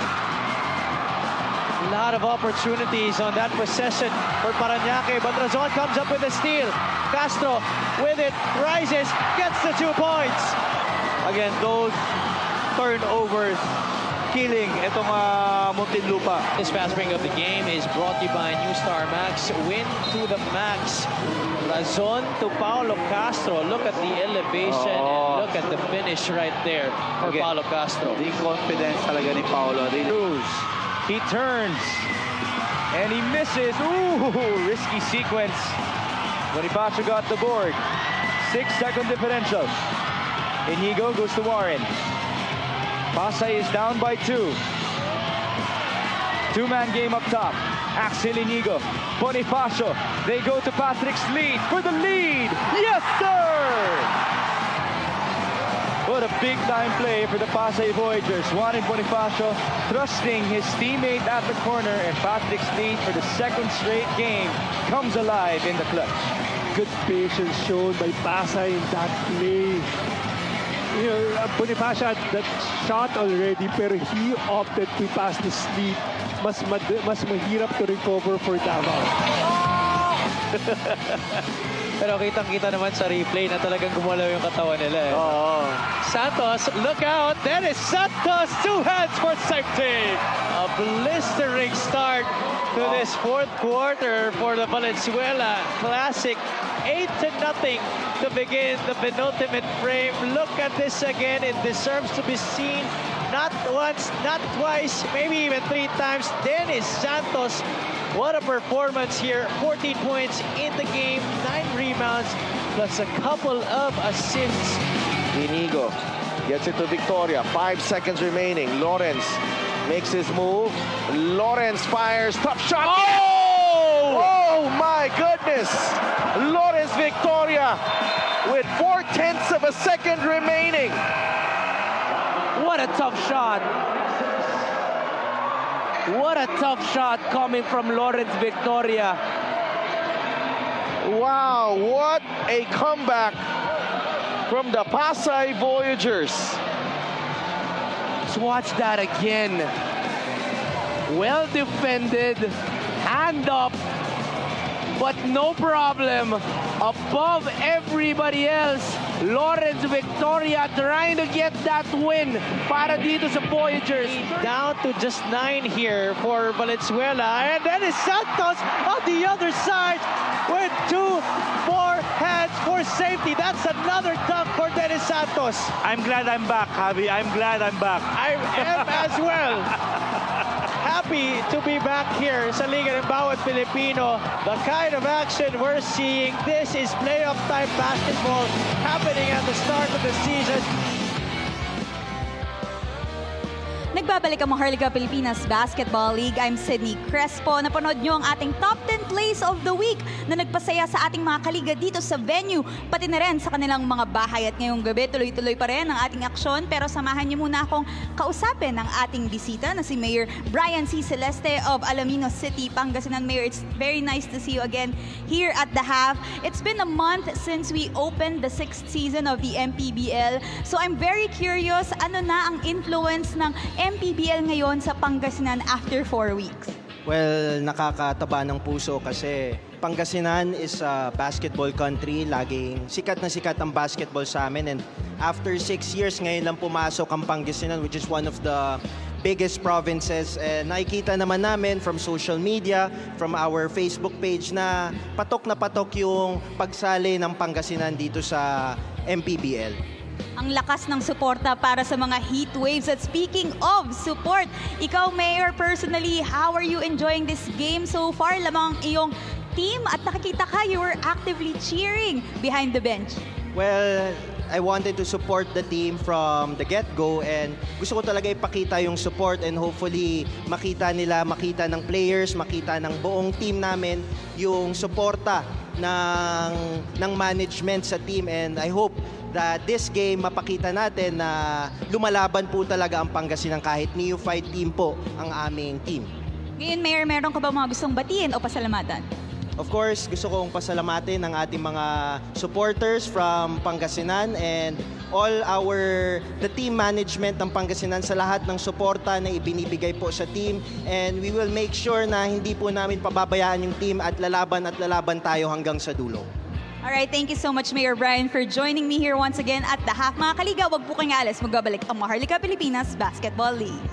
A lot of opportunities on that possession for Parañaque, but Razon comes up with a steal. Castro with it, rises, gets the 2 points. Again, those turnovers killing itong Muntinlupa. This fast break of the game is brought to you by New Star Max. Win to the max. Razon to Paulo Castro. Look at the elevation and look at the finish right there for Paulo Castro. The confidence talaga ni Paulo. He turns and he misses. Ooh, risky sequence. Bonifacio got the board. 6-second differential. Inigo goes to Warren. Pasay is down by 2. 2-man game up top. Axel Inigo, Bonifacio. They go to Patrick's lead for the lead. Yes, sir! What a big-time play for the Pasay Voyagers. Juan Bonifacio thrusting his teammate at the corner, and Patrick's lead for the second straight game comes alive in the clutch. Good patience shown by Pasay in that play. You know, Bonifacio had that shot already, pero he opted to pass the sleep. Mas mahirap to recover for Davao. Pero kitang-kita naman sa replay na talagang gumalaw yung katawan nila. Santos, look out! That is Santos! 2 hands for safety! A blistering start to this fourth quarter for the Valenzuela Classic. 8-0 to begin the penultimate frame. Look at this again. It deserves to be seen. Not once, not twice, maybe even 3 times. Dennis Santos, what a performance here. 14 points in the game, 9 rebounds, plus a couple of assists. Inigo gets it to Victoria. 5 seconds remaining. Lawrence makes his move. Lawrence fires. Tough shot. Oh my goodness. Lawrence Victoria with 4/10 of a second remaining. What a tough shot. What a tough shot coming from Lawrence Victoria. Wow, what a comeback from the Pasay Voyagers. Let's watch that again. Well defended, hand up, but no problem. Above everybody else, Lawrence Victoria trying to get that win para dito sa Voyagers. Down to just 9 here for Valenzuela. And then is Santos on the other side with 2 more hands for safety. That's another dunk for Dennis Santos. I'm glad I'm back, Javi. I'm glad I'm back. I am as well. Happy to be back here sa Liga ng Bawat Pilipino. The kind of action we're seeing, this is playoff type basketball happening at the start of the season. Nagbabalik ang Maharlika Pilipinas Basketball League. I'm Sydney Crespo. Napanood nyo ang ating top 10 plays of the week na nagpasaya sa ating mga kaliga dito sa venue, pati na rin sa kanilang mga bahay. At ngayong gabi, tuloy-tuloy pa rin ang ating aksyon. Pero samahan nyo muna akong kausapin ng ating bisita na si Mayor Brian C. Celeste of Alaminos City, Pangasinan. Mayor, it's very nice to see you again here at the half. It's been a month since we opened the 6th season of the MPBL. So I'm very curious, ano na ang influence ng MPBL ngayon sa Pangasinan after 4 weeks? Well, nakakataba ng puso kasi Pangasinan is a basketball country. Laging sikat na sikat ang basketball sa amin. And after 6 years, ngayon lang pumasok ang Pangasinan, which is one of the biggest provinces. And nakikita naman namin from social media, from our Facebook page na patok yung pagsali ng Pangasinan dito sa MPBL. Ang lakas ng suporta para sa mga heat waves. At speaking of support, ikaw, Mayor, personally, how are you enjoying this game so far? Lamang iyong team at nakikita ka, you were actively cheering behind the bench. Well, I wanted to support the team from the get-go and gusto ko talaga ipakita yung support and hopefully makita ng players, makita ng buong team namin yung suporta ng management sa team, and I hope that this game mapakita natin na lumalaban po talaga ang Pangasinan kahit neophyte team po ang aming team. Ngayon, Mayor, meron ka ba mga gustong batiin o pasalamatan? Of course, gusto kong pasalamatin ang ating mga supporters from Pangasinan and all the team management ng Pangasinan sa lahat ng suporta na ibinibigay po sa team, and we will make sure na hindi po namin pababayaan yung team at lalaban tayo hanggang sa dulo. Alright, thank you so much, Mayor Brian, for joining me here once again at the half. Mga kaliga, wag po kayong alis. Magbabalik ang Maharlika Pilipinas Basketball League.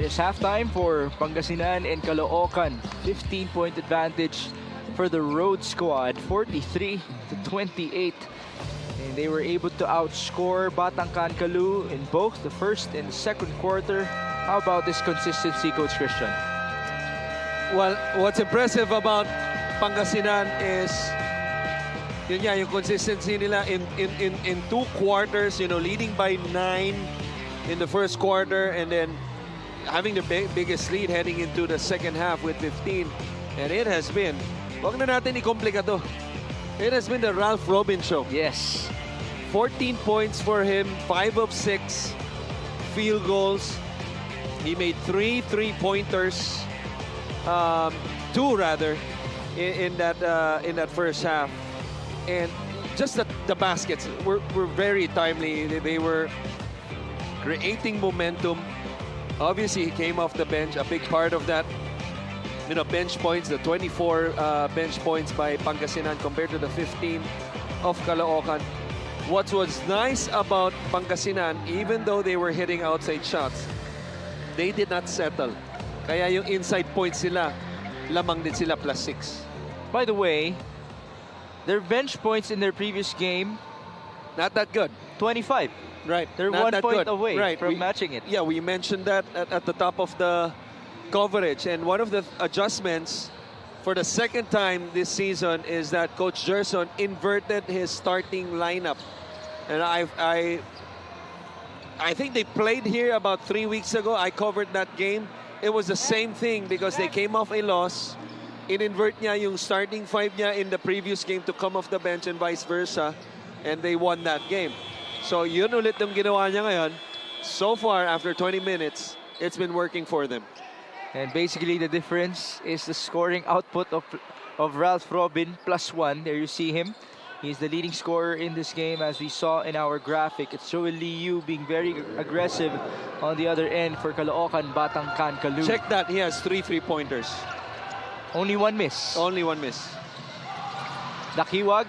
It's halftime for Pangasinan and Caloocan. 15-point advantage for the road squad, 43-28. And they were able to outscore Batangkan Caloo in both the first and second quarter. How about this consistency, Coach Christian? Well, what's impressive about Pangasinan is yun nga, yung consistency nila in 2 quarters, leading by 9 in the first quarter and then having the biggest lead heading into the second half with 15. And it has been, wag na natin i-komplika to. It has been the Ralph Robin show. Yes. 14 points for him, 5 of 6 field goals. He made 3 3-pointers, 2 rather, in that first half. And just the baskets were very timely. They were creating momentum. Obviously, he came off the bench. A big part of that, bench points, the 24 bench points by Pangasinan compared to the 15 of Caloocan. What was nice about Pangasinan, even though they were hitting outside shots, they did not settle. Kaya yung inside points sila, lamang din sila +6. By the way, their bench points in their previous game, not that good. 25. Right. They're not 1 point good. away right. from matching it. Yeah, we mentioned that at the top of the coverage. And one of the adjustments for the second time this season is that Coach Gerson inverted his starting lineup. And I think they played here about 3 weeks ago. I covered that game. It was the same thing because they came off a loss. In-invert niya yung starting 5 niya in the previous game to come off the bench and vice versa. And they won that game. So yun ulit yung ginawa niya ngayon. So far, after 20 minutes, it's been working for them. And basically the difference is the scoring output of Ralph Robin, +1. There you see him. He's the leading scorer in this game, as we saw in our graphic. It's Joel Liu being very aggressive on the other end for Caloocan, Batangkan Caloo. Check that. He has 3 3-pointers. Only 1 miss. Only 1 miss. Dakiwag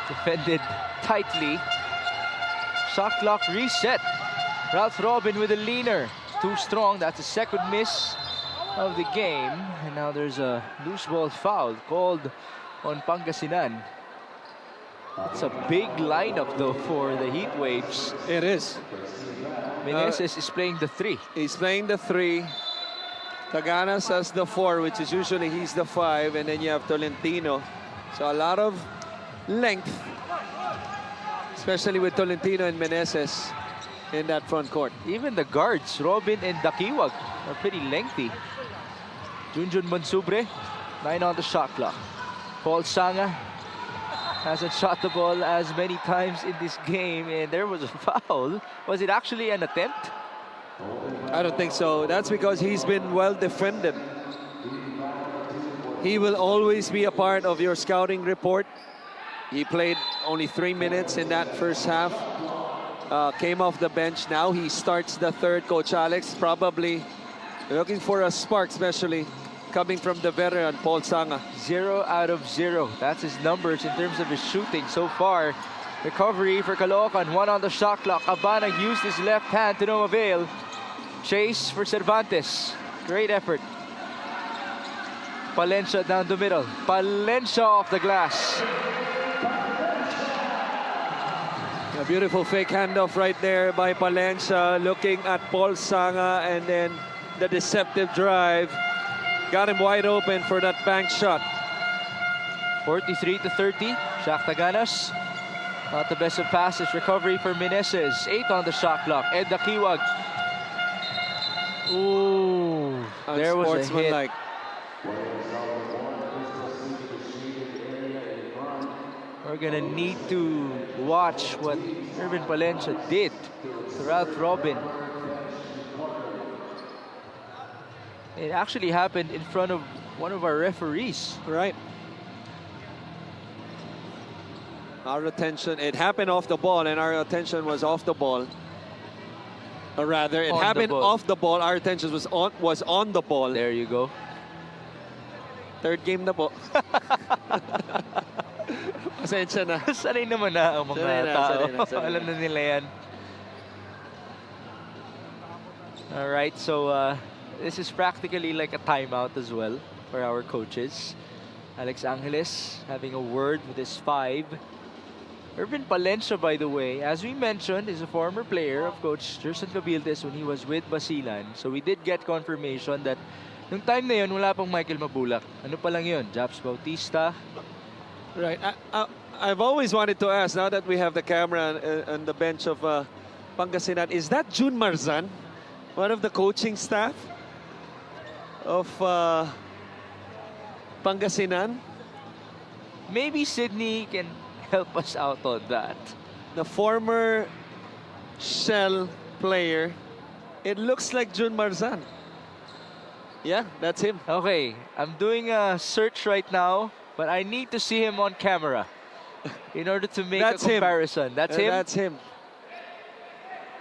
defended tightly. Shot clock reset. Ralph Robin with a leaner. Too strong. That's the second miss of the game. And now there's a loose ball foul called on Pangasinan. It's a big lineup though for the Heat Waves. It is. Meneses is playing the 3. He's playing the 3. Taganas has the 4, which is usually he's the 5, and then you have Tolentino. So a lot of length, especially with Tolentino and Meneses in that front court. Even the guards, Robin and Dakiwag, are pretty lengthy. Junjun Mansubre, 9 on the shot clock. Paul Sanga hasn't shot the ball as many times in this game, and there was a foul. Was it actually an attempt? I don't think so. That's because he's been well defended. He will always be a part of your scouting report. He played only 3 minutes in that first half. Came off the bench. Now he starts the third. Coach Alex probably looking for a spark, especially coming from the veteran Paul Sanga. 0 out of 0. That's his numbers in terms of his shooting so far. Recovery for Caloocan. 1 on the shot clock. Abana used his left hand to no avail. Chase for Cervantes. Great effort. Palencia down the middle. Palencia off the glass. A beautiful fake handoff right there by Palencia, looking at Paul Sanga, and then the deceptive drive. Got him wide open for that bank shot. 43-30. Shaq Taganas. Not the best of passes. Recovery for Meneses. 8 on the shot clock. Ed Dakiwag. Ooh, there was a hit. We're gonna need to watch what Irvin Palencia did to Ralph Robin. It actually happened in front of one of our referees. Right. Our attention, it happened off the ball, and our attention was off the ball. Or rather, it happened off the ball. Our attention was on the ball. There you go. Third game na po. Pasensya na. Sanay naman na ang mga tao. Alam na nila yan. All right, so this is practically like a timeout as well for our coaches. Alex Angeles having a word with his 5. Irvin Palencia, by the way, as we mentioned, is a former player of Coach Gerson Cabildes when he was with Basilan. So we did get confirmation that nung time na yun, wala pang Michael Mabulak. Ano pa lang yun? Japs Bautista. Right. I've always wanted to ask, now that we have the camera on the bench of Pangasinan, is that June Marzan, one of the coaching staff of Pangasinan? Maybe Sydney can help us out on that. The former Shell player. It looks like June Marzan. Yeah, that's him. Okay, I'm doing a search right now, but I need to see him on camera in order to make a comparison. That's him? That's him.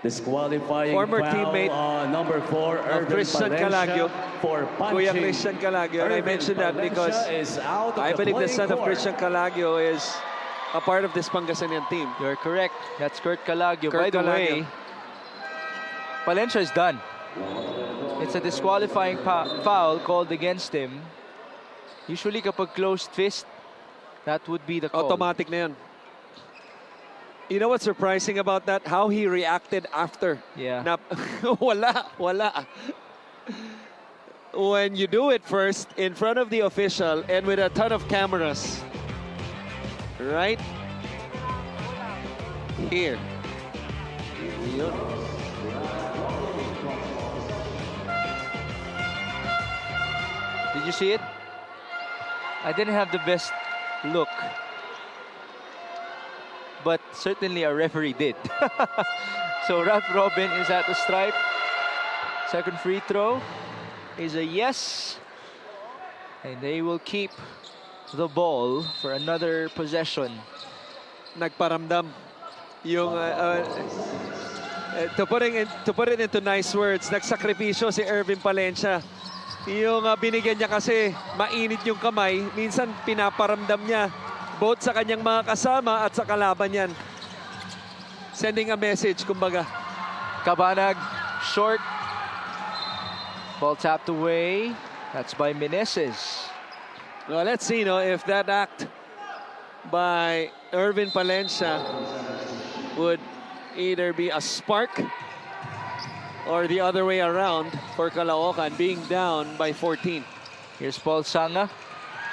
Disqualifying Former foul teammate on number 4, of Christian Calagio. For Kuya punching. Christian Calagio. And I Irvin mentioned that because Palencia is out of I believe the playing son of court. Christian Calagio is a part of this Pangasinan team. You're correct. That's Kurt Calagio. By Kurt the Calagio. way, Palencia is done. It's a disqualifying foul called against him. Usually kapag closed fist, that would be the call. Automatic na yun. You know what's surprising about that? How he reacted after. Yeah. Na, wala. When you do it first in front of the official and with a ton of cameras, right here. Yun. Did you see it? I didn't have the best look, but certainly a referee did. So Ralph Robin is at the stripe. Second free throw is a yes. And they will keep the ball for another possession. Nagparamdam yung to put it into nice words, nagsakripisyo si Irvin Palencia. Yung binigyan niya kasi mainit yung kamay, minsan pinaparamdam niya both sa kanyang mga kasama at sa kalaban niyan. Sending a message, kumbaga. Cabanag, short. Ball tapped away. That's by Meneses. Well, let's see if that act by Irvin Palencia would either be a spark or the other way around for Caloocan, being down by 14. Here's Paul Sanga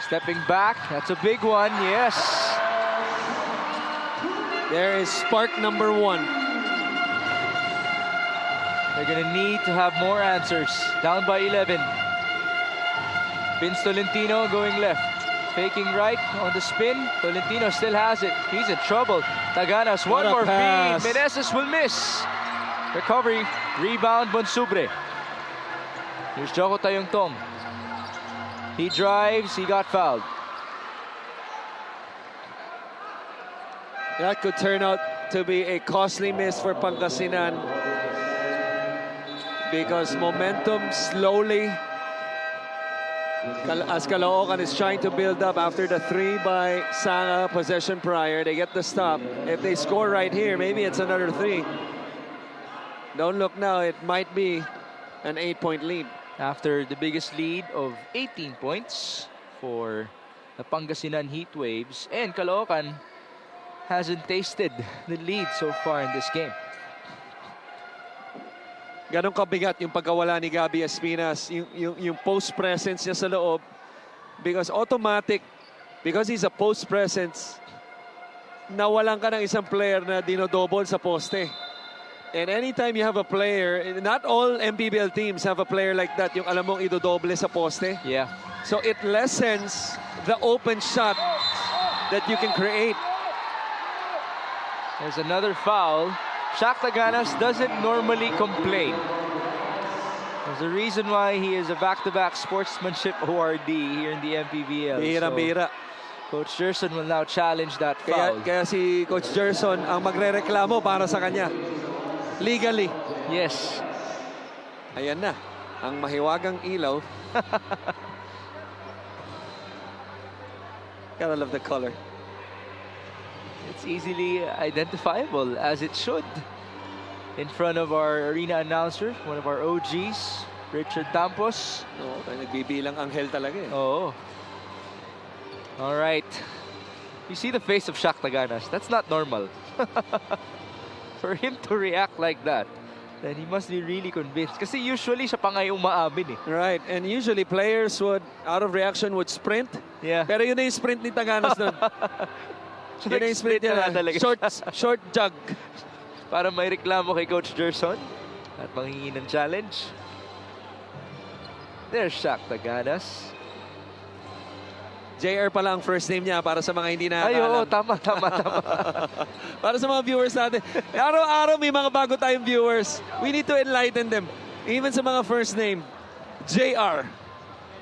stepping back. That's a big one. Yes. There is spark number 1. They're going to need to have more answers. Down by 11. Vince Tolentino going left. Faking right on the spin. Tolentino still has it. He's in trouble. Taganas, one more feed. Meneses will miss. Recovery. Rebound, Bonsubre. Here's Joko Tayongtong. He drives. He got fouled. That could turn out to be a costly miss for Pangasinan because momentum slowly, as Caloocan is trying to build up after the 3 by Sanga possession prior. They get the stop. If they score right here, maybe it's another 3. Don't look now, it might be an 8-point lead. After the biggest lead of 18 points for the Pangasinan Heatwaves, and Caloocan hasn't tasted the lead so far in this game. Ganong kabigat yung pagkawala ni Gabby Espinas, yung post presence niya sa loob, because he's a post presence, nawalan ka ng isang player na dinodouble sa poste. And anytime you have a player, not all MPBL teams have a player like that, yung alam mong idodoble sa poste. Yeah. So it lessens the open shot that you can create. There's another foul. Shaq Taganas doesn't normally complain. There's a reason why he is a back-to-back sportsmanship ORD here in the MPBL. Bira-bira. Coach Gerson will now challenge that foul. Kaya si Coach Gerson ang magrereklamo para sa kanya. Legally. Yes. Ayan na. Ang mahiwagang ilaw. Gotta love the color. It's easily identifiable, as it should. in front of our arena announcer, one of our OGs, Richard Tampos. Oo, nagbibilang anghel talaga eh. Oh. All right. You see the face of Shaq Taganas. That's not normal. For him to react like that, then he must be really convinced. Kasi usually siya pa nga yung umaamin eh. Right, and usually players would, out of reaction, would sprint. Yeah. Pero yun na yung sprint ni Taganas nun. Yun na yung sprint niya. Short jog. Para may reklamo kay Coach Gerson at manghingi ng challenge. There's Shaq Taganas. JR pala ang first name niya para sa mga hindi Ay, nakakaalam. oo, tama. Para sa mga viewers natin. Araw-araw may mga bago tayong viewers. We need to enlighten them. Even sa mga first name. JR.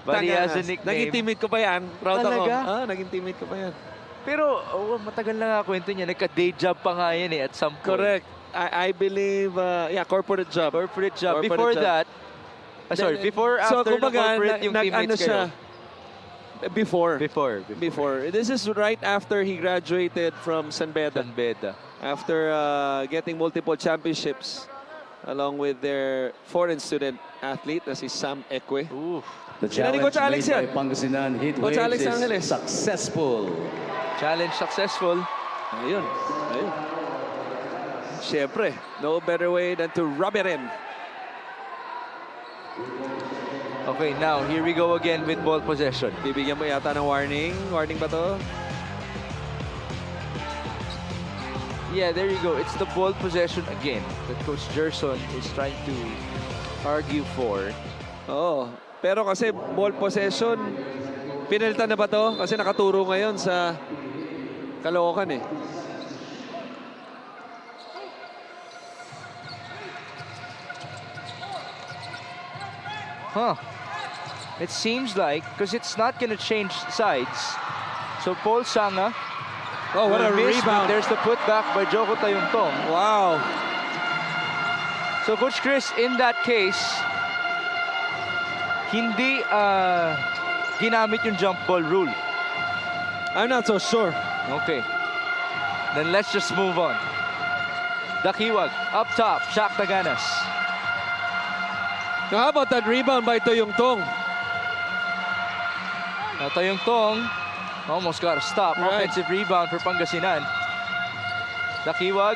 But he has a Taganas. nickname. Naging teammate ko pa yan. Proud Talaga? ako. Naging teammate ko pa yan. Pero matagal na nga kwento niya. Nagka-day job pa nga yan eh at some point. Correct. I believe, corporate job. Corporate job. Corporate Before job. that, before, So, after kumbaga, corporate yung teammates siya. kayo. Before. Before. This is right after he graduated from San Beda. After getting multiple championships along with their foreign student athlete na si Sam Ekwe. Ooh. The Sinabi challenge Coach Alex made yan. by Pangasinan Coach Alex Heatwaves Angeles. is successful. Challenge successful. Ayun. Siyempre, no better way than to rub it in. Okay, now here we go again with ball possession. Bibigyan mo yata ng warning. Warning ba to? Yeah, there you go. It's the ball possession again that Coach Gerson is trying to argue for. Oo. Pero kasi ball possession, pinalitan na ba to? Kasi nakaturo ngayon sa Caloocan eh. Huh. It seems like, because it's not going to change sides. So Paul Sanga. Oh, what a will miss, but rebound. there's the putback by Joko Tayungtong. Wow. So Coach Chris, in that case, hindi ginamit yung jump ball rule. I'm not so sure. Okay. Then let's just move on. Dakiwag, up top, Shaq Taganas. Now, how about that rebound by Toyongtong? Now Tayungtong almost got a stop. Right. Offensive rebound for Pangasinan. Dakiwag,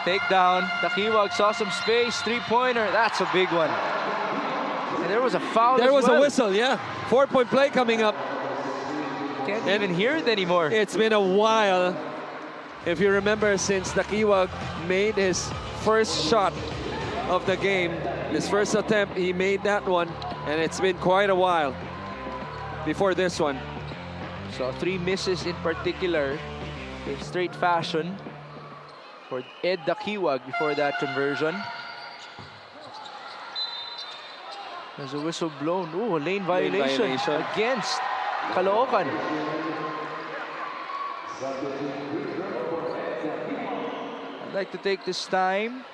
takedown. Dakiwag saw some space, three-pointer. That's a big one. And there was a foul There as was well. a whistle, yeah. 4-point play coming up. Can't even hear it anymore. It's been a while, if you remember, since Dakiwag made his first shot of the game. His first attempt, he made that one, and it's been quite a while before this one. So 3 misses in particular in straight fashion for Ed Dakiwag before that conversion. There's a whistle blown. Ooh, a lane violation against Caloocan. I'd like to take this time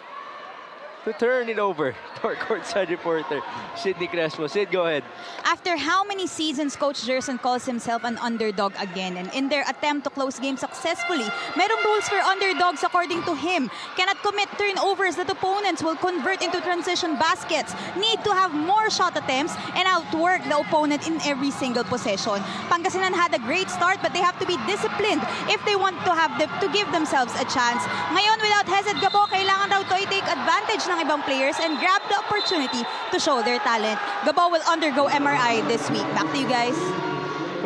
to turn it over to our courtside reporter, Sydney Crespo. Sid, go ahead. After how many seasons Coach Gerson calls himself an underdog again, and in their attempt to close games successfully, merong rules for underdogs according to him. Cannot commit turnovers that opponents will convert into transition baskets. Need to have more shot attempts and outwork the opponent in every single possession. Pangasinan had a great start, but they have to be disciplined if they want to give themselves a chance. Ngayon, without Hesed Gabo, kailangan daw to take advantage ng ibang players and grab the opportunity to show their talent. Gabo will undergo MRI this week. Back to you guys.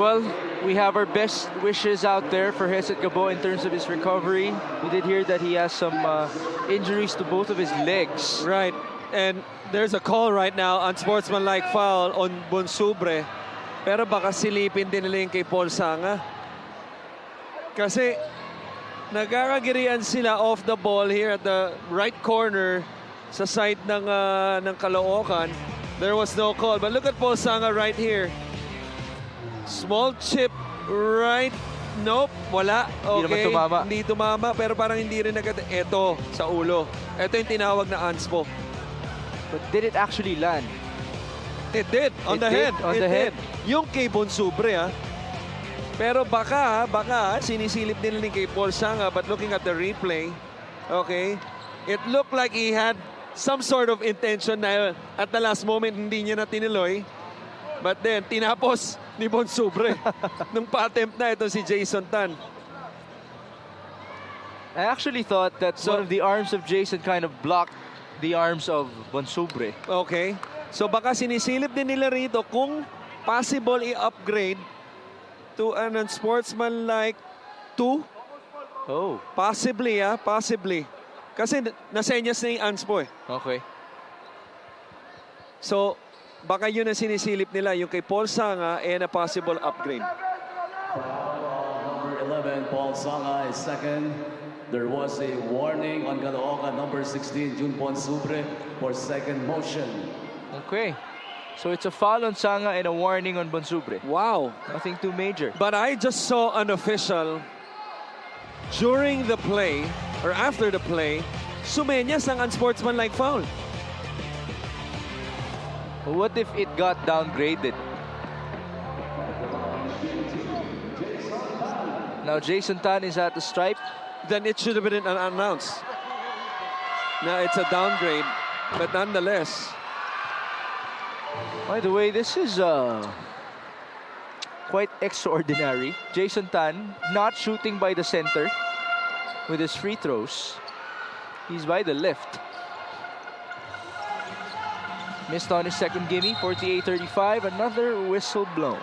Well, we have our best wishes out there for Hesed Gabo in terms of his recovery. We did hear that he has some injuries to both of his legs. Right, and there's a call right now, unsportsmanlike foul on Bonsubre. Pero baka silipin din nila yung kay Paul Sanga. Kasi nagkakagirian sila off the ball here at the right corner sa side ng Caloocan. There was no call. But look at Paul Sanga right here. Small chip right. Nope, wala. Okay, hindi tumama. Pero parang hindi rin agad. Eto, sa ulo. Eto yung tinawag na anspo. But did it actually land? It did. On the head. On the head. Yung kay Bonsubre, ha. Pero baka, sinisilip din ni kay Paul Sanga. But looking at the replay, okay, It looked like he had some sort of intention na at the last moment hindi niya na tinuloy. But then, tinapos ni Bonsubre nung pa-attempt na ito si Jason Tan. I actually thought that one of the arms of Jason kind of blocked the arms of Bonsubre. Okay. So baka sinisilip din nila rito kung possible i-upgrade to an unsportsmanlike 2. Oh. Possibly, possibly. Kasi nasenyas na yung anspo eh. Okay. So, baka yun ang sinisilip nila, yung kay Paul Sanga and a possible upgrade. Number 11, Paul Sanga is second. There was a warning on Caloocan, number 16, Jun Bonsubre, for second motion. Okay. So it's a foul on Sanga and a warning on Bonsubre. Wow. Nothing too major. But I just saw an official during the play, or after the play, sumenyas ng unsportsmanlike foul. What if it got downgraded? Now Jason Tan is at the stripe. Then it should have been announced. Now it's a downgrade, but nonetheless. By the way, this is quite extraordinary. Jason Tan not shooting by the center with his free throws. He's by the left. Missed on his second gimme, 48-35. Another whistle blown.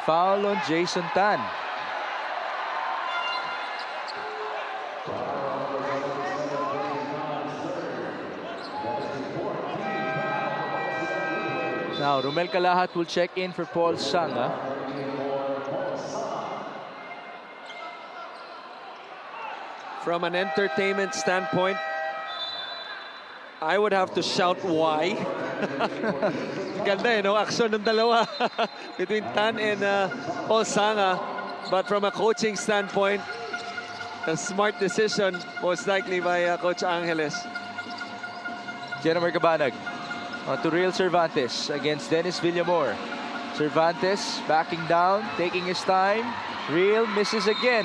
Foul on Jason Tan. Now, Romel Calahat will check in for Paul Sanga. From an entertainment standpoint, I would have to shout why. Ganda eh, no? Action ng dalawa between Tan and Paul Sanga. But from a coaching standpoint, a smart decision, most likely by Coach Angeles. Jennifer Cabanag on to Real Cervantes against Dennis Villamor. Cervantes backing down, taking his time. Real misses again.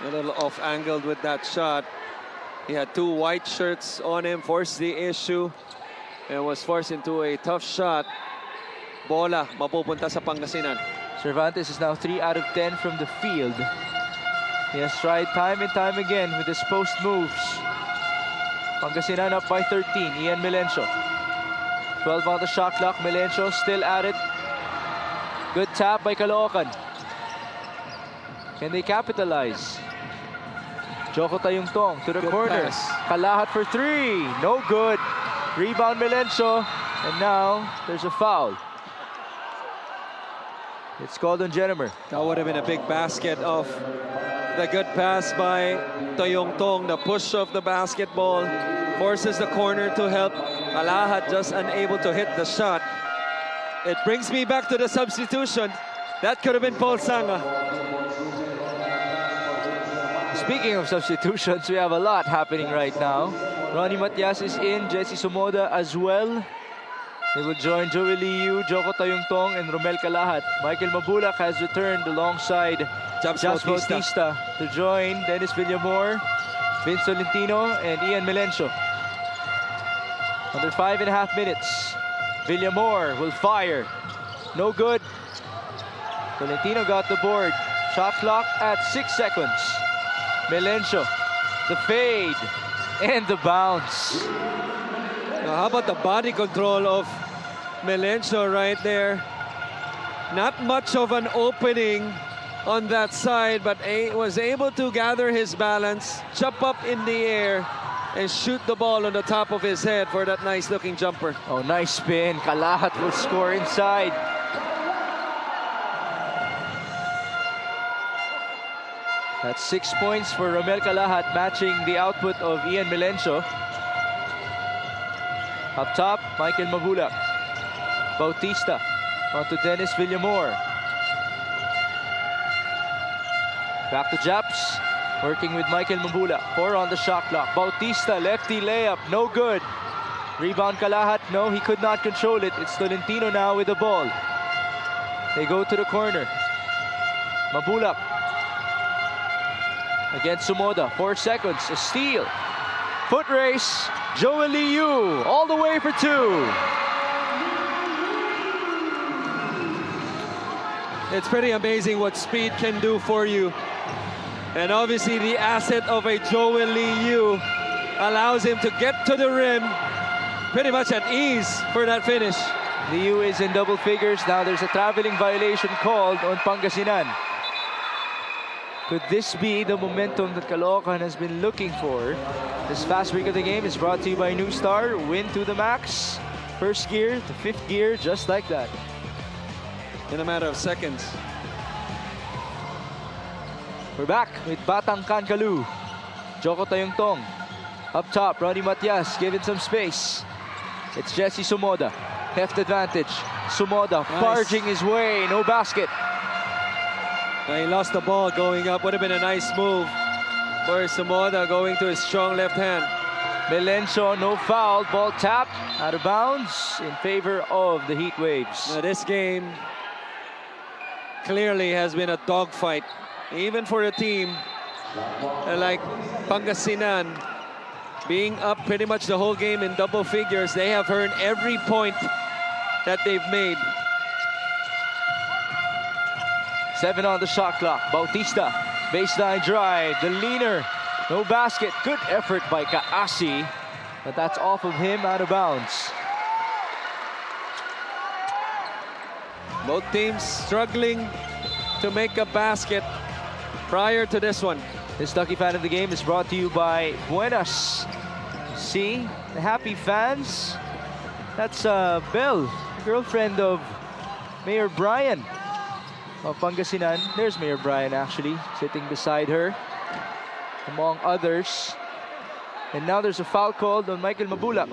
A little off-angled with that shot. He had two white shirts on him, forced the issue, and was forced into a tough shot. Bola, mapupunta sa Pangasinan. Cervantes is now 3 out of 10 from the field. He has tried time and time again with his post moves. Pangasinan up by 13. Ian Melencio. 12 on the shot clock. Melencio still at it. Good tap by Caloocan. Can they capitalize? Joko Tayungtong to the Good corner. pass. Calahat for 3. No good. Rebound Melencio. And now there's a foul. It's called on Jennifer. That would have been a big basket of the good pass by Tayungtong. The push of the basketball forces the corner to help. Calahat just unable to hit the shot. It brings me back to the substitution. That could have been Paul Sanga. Speaking of substitutions, we have a lot happening right now. Ronnie Matias is in, Jesse Somoda as well. They will join Joey Liu, Joko Tayungtong, and Romel Calahat. Michael Mabulak has returned alongside Jabs Jabs Bautista. Bautista to join Dennis Villamor, Vince Tolentino, and Ian Melencio. Under 5.5 minutes. Villamor will fire. No good. Tolentino got the board. Shot clock at 6 seconds. Melencio, the fade, and the bounce. Now, how about the body control of Melencio right there? Not much of an opening on that side, but was able to gather his balance, jump up in the air, and shoot the ball on the top of his head for that nice-looking jumper. Oh, nice spin. Calahat will score inside. That's 6 points for Romel Calahat, matching the output of Ian Melencio. Up top, Michael Mabulak. Bautista onto Dennis Villamor. Back to Japs, working with Michael Mabulak. 4 on the shot clock. Bautista, lefty layup, no good. Rebound Calahat, no, he could not control it. It's Tolentino now with the ball. They go to the corner. Mabulak against Sumoda, 4 seconds, a steal. Foot race, Joel Liu all the way for 2. It's pretty amazing what speed can do for you. And obviously the asset of a Joel Liu allows him to get to the rim pretty much at ease for that finish. Liu is in double figures. Now there's a traveling violation called on Pangasinan. Could this be the momentum that Caloocan has been looking for? This fast break of the game is brought to you by New Star. Win to the max. First gear to fifth gear, just like that. In a matter of seconds. We're back with Batang Kankalu. Joko Tayongtong. Up top, Ronnie Matias given some space. It's Jesse Sumoda. Heft advantage. Sumoda barging his way. No basket. He lost the ball going up. Would have been a nice move for Sumoda going to his strong left hand. Melencio, no foul. Ball tapped out of bounds in favor of the Heat Waves. Now this game clearly has been a dogfight. Even for a team like Pangasinan, being up pretty much the whole game in double figures, they have earned every point that they've made. 7 on the shot clock. Bautista, baseline drive, the leaner, no basket. Good effort by Kaasi, but that's off of him, out of bounds. Both teams struggling to make a basket prior to this one. This Lucky Fan of the Game is brought to you by Buenas. See, the happy fans. That's Belle, girlfriend of Mayor Brian of Pangasinan. There's Mayor Brian actually, sitting beside her, among others. And now there's a foul called on Michael Mabula.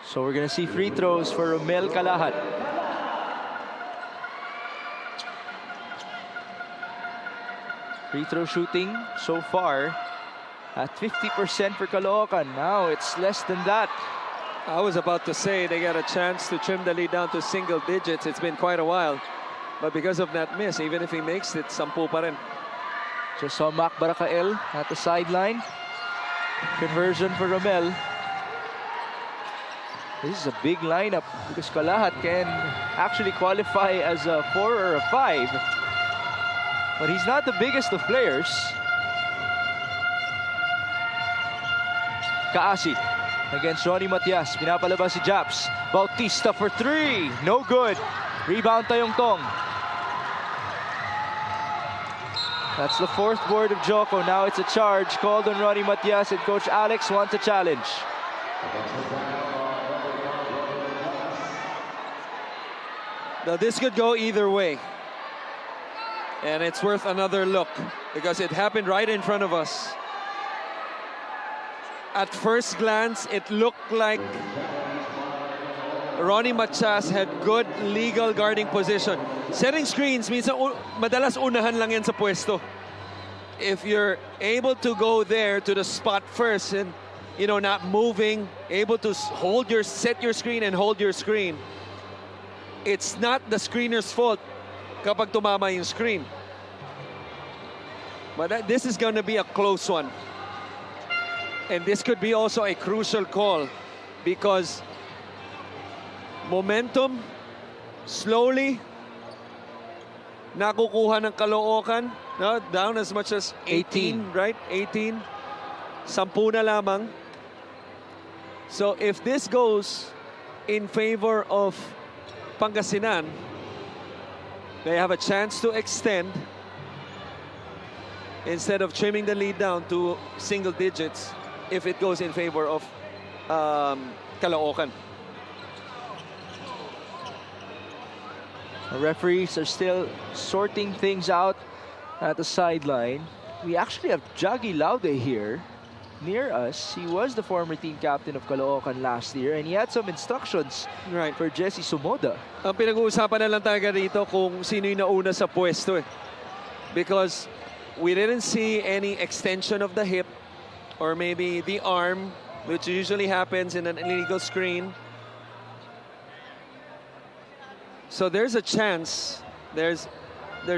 So we're gonna see free throws for Romel Calahat. Free throw shooting so far at 50% for Caloocan. Now it's less than that. I was about to say they got a chance to trim the lead down to single digits. It's been quite a while. But because of that miss, even if he makes it, 10 pa rin. Just saw Mac Barakael at the sideline. Conversion for Romel. This is a big lineup because Calahat can actually qualify as a 4 or a 5. But he's not the biggest of players. Kaasi against Ronnie Matias. Pinapalabas si Japs. Bautista for 3. No good. Rebound Tayongtong. That's the 4th board of Joko. Now it's a charge called on Ronnie Matias, and Coach Alex wants a challenge. Now this could go either way. And it's worth another look because it happened right in front of us. At first glance, it looked like Ronnie Matias had good legal guarding position. Setting screens means madalas unahan lang yan sa pwesto. If you're able to go there to the spot first and not moving, able to set your screen and hold your screen, it's not the screener's fault kapag tumama yung screen. But this is going to be a close one. And this could be also a crucial call because momentum slowly nakukuha ng Caloocan, no? Down as much as 18, right? 18. 10 na lamang. So if this goes in favor of Pangasinan, they have a chance to extend instead of trimming the lead down to single digits if it goes in favor of Caloocan. The referees are still sorting things out at the sideline. We actually have Jaggy Laude here near us. He was the former team captain of Caloocan last year, and he had some instructions for Jesse Sumoda. Ang pinag-uusapan na lang tayo dito kung sino yung nauna sa pwesto eh. Because we didn't see any extension of the hip or maybe the arm, which usually happens in an illegal screen. So there's a chance. It's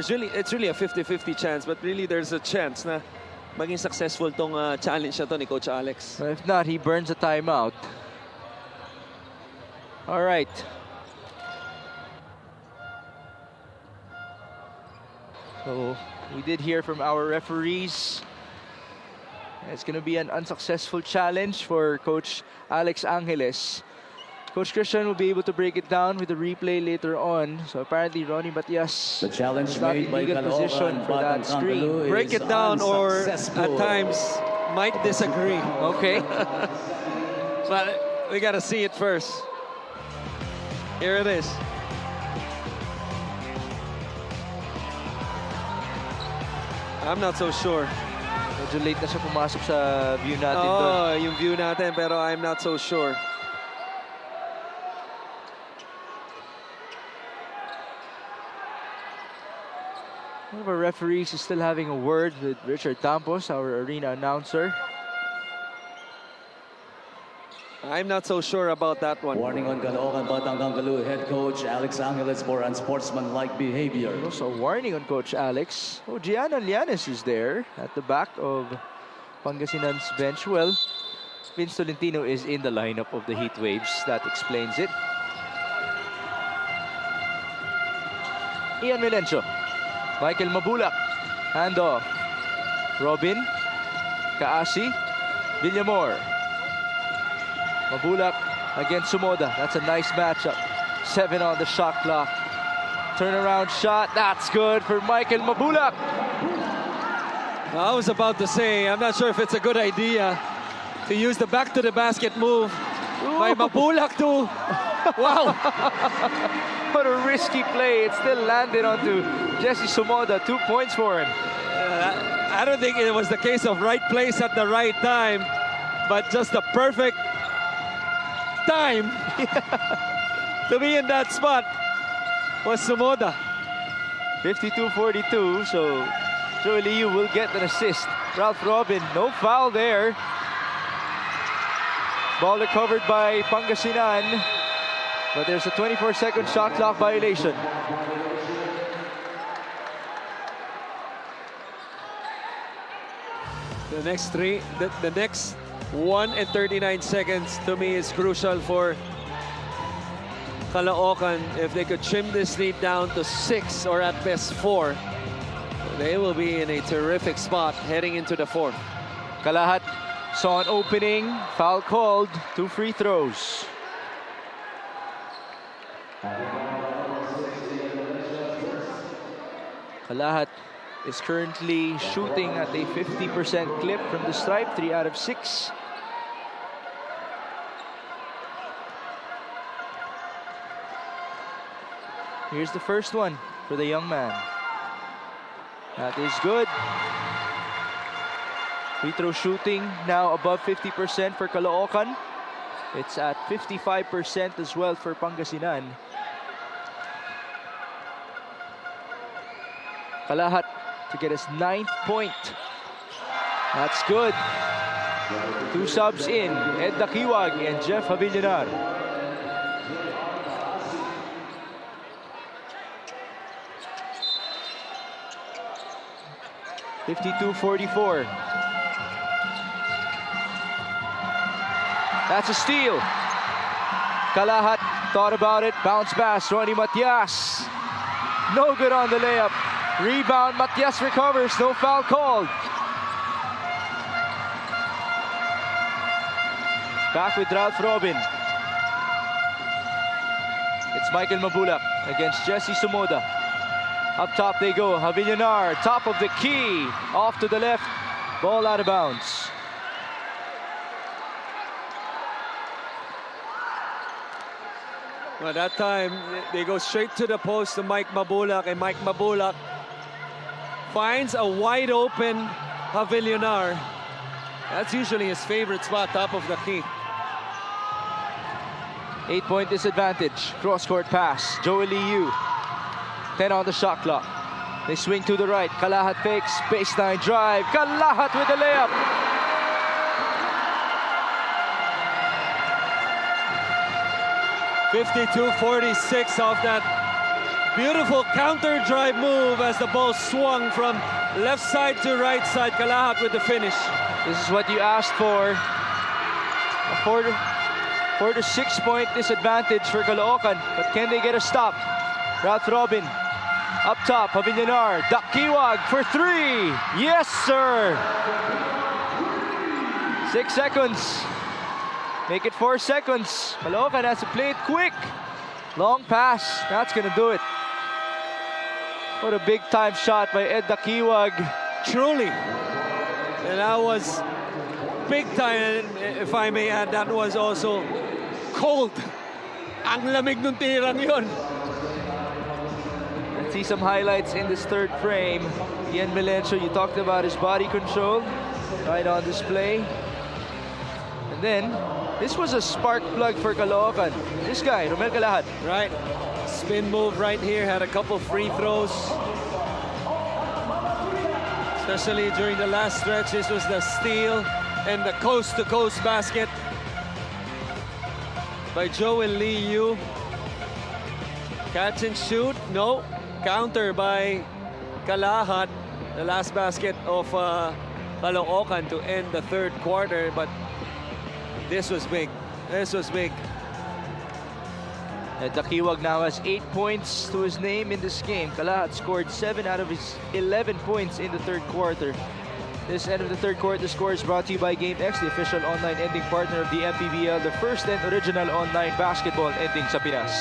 really a 50-50 chance, but really there's a chance na maging successful tong challenge na to ni Coach Alex. But if not, he burns a timeout. All right. So we did hear from our referees. It's going to be an unsuccessful challenge for Coach Alex Angeles. Coach Christian will be able to break it down with the replay later on. So apparently Ronnie Matias The challenge is not made in by good position Caloocan, for that Batang screen. Caloocan Break is it down or at unsuccessful. times might disagree. Okay. But we got to see it first. Here it is. I'm not so sure. Medyo late na siya pumasok sa view natin doon. Oh, yung view natin, pero I'm not so sure. One of our referees is still having a word with Richard Campos, our arena announcer. I'm not so sure about that one. Warning on Caloocan, Batang Caloocan head coach Alex Angeles for unsportsmanlike behavior. Also warning on Coach Alex. Oh, Gianna Llanes is there at the back of Pangasinan's bench. Well, Vince Tolentino is in the lineup of the Heat Waves. That explains it. Ian Melencio. Michael Mabulak. Handoff. Robin. Kaasi. Villamor. Mabulak against Sumoda. That's a nice matchup. 7 on the shot clock. Turnaround shot. That's good for Michael Mabulak. I was about to say, I'm not sure if it's a good idea to use the back to the basket move by Mabulak to. Wow. What a risky play. It still landed onto Jesse Sumoda. 2 points for him. I don't think it was the case of right place at the right time, but just the perfect time to be in that spot was Sumoda. 52-42, so Joey Liu will get an assist. Ralph Robin, no foul there. Ball recovered by Pangasinan, but there's a 24-second shot clock violation. The next 1 and 39 seconds to me is crucial for Caloocan. If they could trim this lead down to 6 or at best 4, they will be in a terrific spot heading into the 4th. Kalahat saw an opening, foul called, 2 free throws. Kalahat is currently shooting at a 50% clip from the stripe, 3 out of 6. Here's the first one for the young man. That is good. Free throw shooting now above 50% for Caloocan. It's at 55% as well for Pangasinan. Kalahat to get his 9th point. That's good. 2 subs in, Ed Dakiwag and Jeff Havillanar. (52-44). That's a steal. Kalahat thought about it. Bounce pass, Ronnie Matias. No good on the layup. Rebound, Matias recovers. No foul called. Back with Ralph Robin. It's Michael Mabulak against Jesse Sumoda. Up top they go. Havillanar, top of the key. Off to the left. Ball out of bounds. Well, that time, they go straight to the post to Mike Mabulak, and Mike Mabulak finds a wide open Havillanar. That's usually his favorite spot, top of the key. 8-point disadvantage. Cross-court pass. Joey Liu. 10 on the shot clock. They swing to the right. Kalahat fakes. Baseline drive. Kalahat with the layup. $52-46 off that Beautiful counter drive move as the ball swung from left side to right side. Kalahat with the finish. This is what you asked for. A 4 to 6 point disadvantage for Caloocan. But can they get a stop? Ralph Robin up top. Pavillonar. Dakiwag for 3. Yes, sir. 6 seconds. Make it 4 seconds. Caloocan has to play it quick. Long pass. That's going to do it. What a big time shot by Ed Dakiwag. Truly. And that was big time. And if I may add, that was also cold. Ang lamig nung tirang yun. Let's see some highlights in this third frame. Ian Melencio, you talked about his body control. Right on display. And then, this was a spark plug for Caloocan. This guy, Romel Kalahat. Right. Spin move right here. Had a couple free throws. Especially during the last stretch. This was the steal and the coast-to-coast basket by Joel Lee Yu. Catch and shoot. No. Counter by Kalahat. The last basket of Caloocan to end the third quarter. But this was big. This was big. Dakiwag now has 8 points to his name in this game. Kalahat scored 7 out of his 11 points in the third quarter. This end of the third quarter score is brought to you by GameX, the official online ending partner of the MPBL, the first and original online basketball ending sa Pinas.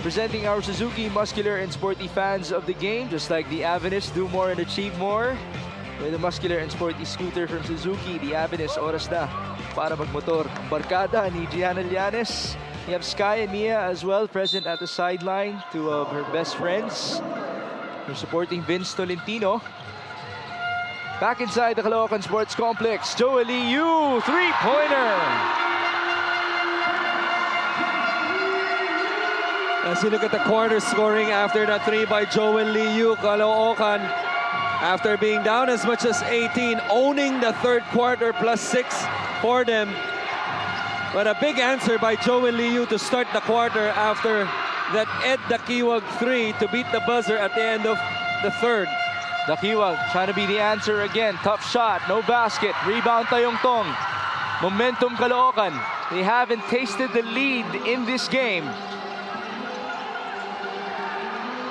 Presenting our Suzuki muscular and sporty fans of the game, just like the Avenus, do more and achieve more. With a muscular and sporty scooter from Suzuki, the Avenus, oras na para magmotor. Ang barkada ni Gianna Llanes. You have Sky and Mia as well present at the sideline, two of her best friends. They're supporting Vince Tolentino. Back inside the Caloocan Sports Complex, Joel Lee Yu, three-pointer. As you look at the quarter scoring after that 3 by Joel Lee Yu, Caloocan, after being down as much as 18, owning the third quarter plus 6 for them. But a big answer by Joel Lee Yu to start the quarter after that Ed Dakiwag 3 to beat the buzzer at the end of the third. Dakiwag trying to be the answer again. Tough shot, no basket. Rebound Tayong Tong. Momentum Caloocan. They haven't tasted the lead in this game.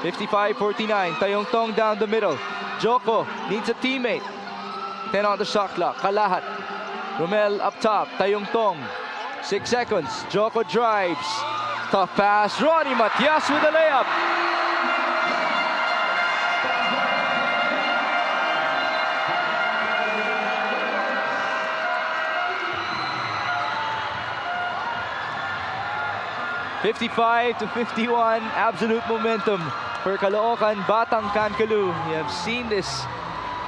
55-49, Tayong Tong down the middle. Joko needs a teammate. 10 on the shot clock. Kalahat. Romel up top. Tayong Tong. 6 seconds. Joko drives. Tough pass. Ronnie Matias with a layup. (55-51), absolute momentum for Caloocan, Batang Kankalu. You have seen this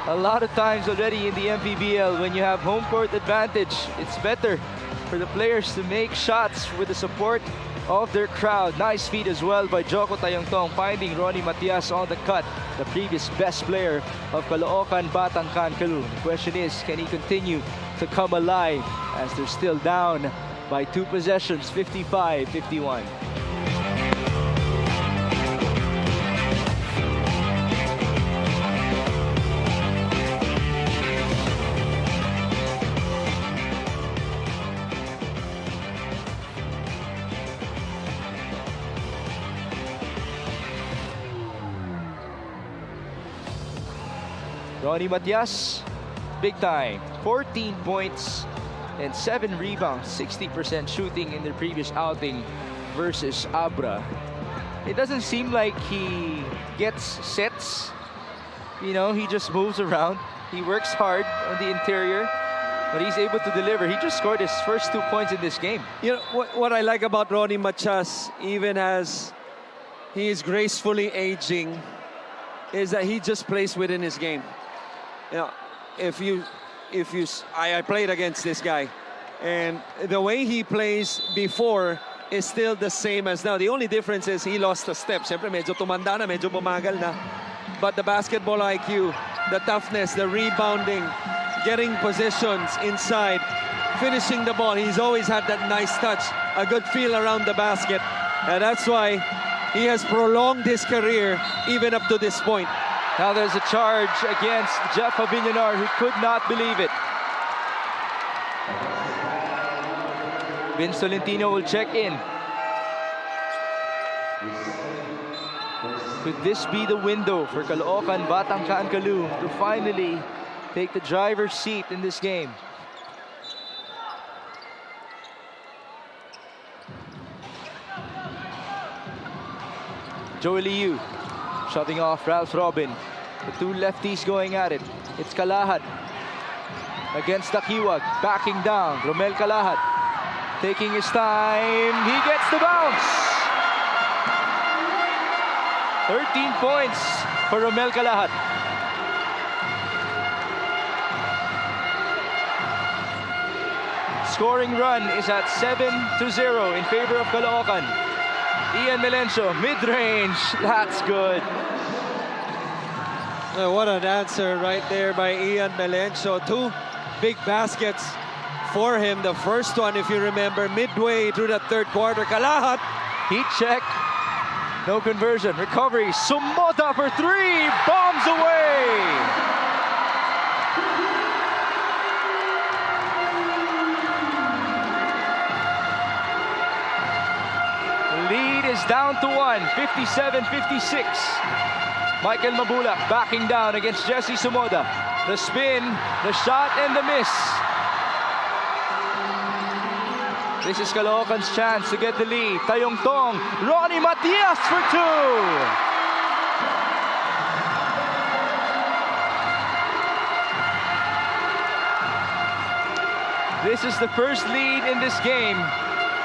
a lot of times already in the MPBL. When you have home court advantage, it's better for the players to make shots with the support of their crowd. Nice feed as well by Joko Tayong Tong, finding Ronnie Matias on the cut, the previous best player of Caloocan, Batang Kankalu. The question is, can he continue to come alive as they're still down by 2 possessions, 55-51. Ronnie Matias, big time, 14 points and 7 rebounds, 60% shooting in their previous outing versus Abra. It doesn't seem like he gets sets. You know, he just moves around. He works hard on the interior, but he's able to deliver. He just scored his first 2 points in this game. You know, what I like about Ronnie Matias, even as he is gracefully aging, is that he just plays within his game. You know, I played against this guy. And the way he plays before is still the same as now. The only difference is he lost a step. Siyempre, medyo tumanda na, medyo bumagal na. But the basketball IQ, the toughness, the rebounding, getting positions inside, finishing the ball. He's always had that nice touch, a good feel around the basket. And that's why he has prolonged his career even up to this point. Now there's a charge against Jeff Avillanar, who could not believe it. Vince Tolentino will check in. Could this be the window for Caloocan, Batangkaan Caloo to finally take the driver's seat in this game? Joey Liu shoving off Ralph Robin. The two lefties going at it. It's Kalahad against Dakiwag, backing down. Romel Kalahad taking his time. He gets the bounce. 13 points for Romel Kalahad. Scoring run is at 7-0 in favor of Caloocan. Ian Melencio, mid-range, that's good. What an answer right there by Ian Melencio. Two big baskets for him. The first one, if you remember, midway through the third quarter. Kalahad, Heat check, no conversion. Recovery, Sumota for three, bombs away. Lead is down to one, 57-56. Michael Mabulak backing down against Jesse Sumoda. The spin, the shot, and the miss. This is Caloocan's chance to get the lead. Tayong Tong, Ronnie Matias for two. This is the first lead in this game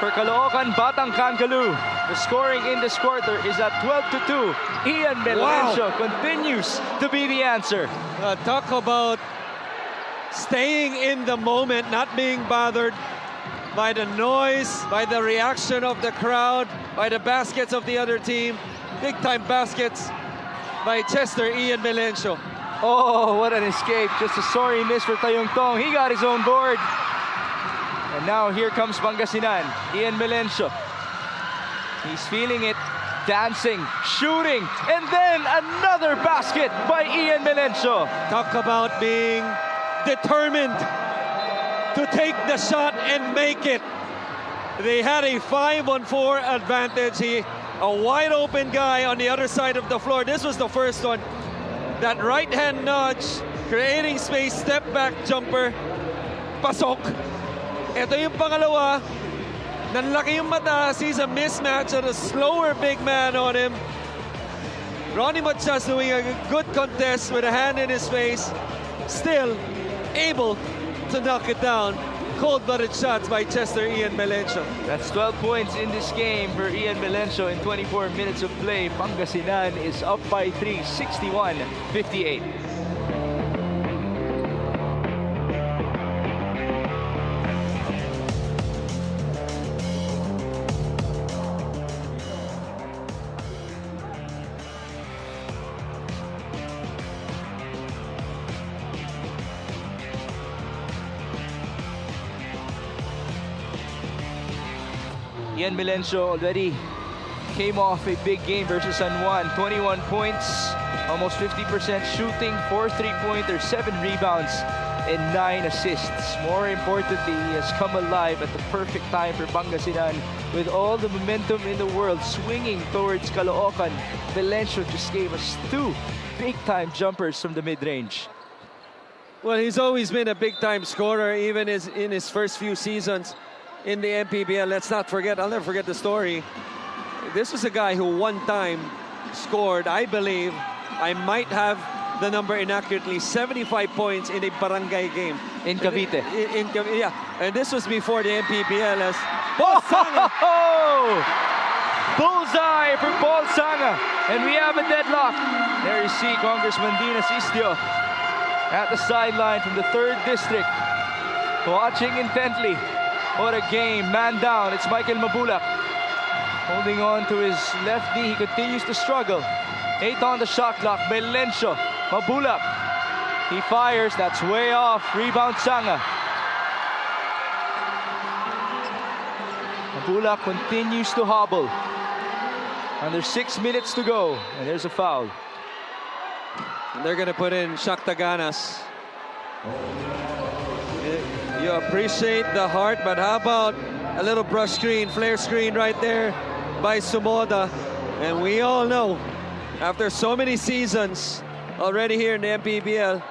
for Caloocan, Batangkaan Caloo. The scoring in this quarter is at 12-2. Ian Melencio continues to be the answer. talk about staying in the moment, not being bothered by the noise, by the reaction of the crowd, by the baskets of the other team. Big-time baskets by Chester Ian Melencio. Oh, what an escape. Just a sorry miss for Tayong Tong. He got his own board. And now here comes Pangasinan. Ian Melencio. He's feeling it, dancing, shooting, and then another basket by Ian Melencio. Talk about being determined to take the shot and make it. They had a 5-on-4 advantage. A wide open guy on the other side of the floor. This was the first one. That right-hand nudge, creating space, step back jumper, pasok. Ito yung pangalawa. Nanlaki yung mata. Sees a mismatch and a slower big man on him. Ronnie Matias doing a good contest with a hand in his face. Still able to knock it down. Cold-blooded shots by Chester Ian Melencio. That's 12 points in this game for Ian Melencio in 24 minutes of play. Pangasinan is up by 3, 61-58. Ian Melencio already came off a big game versus San Juan. 21 points, almost 50% shooting, 4 3-pointers, 7 rebounds, and 9 assists. More importantly, he has come alive at the perfect time for Pangasinan with all the momentum in the world swinging towards Caloocan. Melencio just gave us 2 big-time jumpers from the mid-range. Well, he's always been a big-time scorer, even in his first few seasons in the MPBL. Let's not forget, I'll never forget the story. This was a guy who one time scored, I believe, I might have the number inaccurately, 75 points in a barangay game. In Cavite. In Cavite, yeah. And this was before the MPBL as Paul Sanga. Bullseye for Paul Sanga. And we have a deadlock. There you see Congressman Dinas Istio at the sideline from the 3rd District, watching intently. What a game. Man down. It's Michael Mabulak. Holding on to his left knee. He continues to struggle. 8 on the shot clock. Melencio. Mabulak. He fires. That's way off. Rebound Sanga. Mabulak continues to hobble. Under 6 minutes to go. And there's a foul. And they're going to put in Shakta-Ganas. You appreciate the heart, but how about a little brush screen, flare screen right there by Sumoda? And we all know, after so many seasons already here in the MPBL,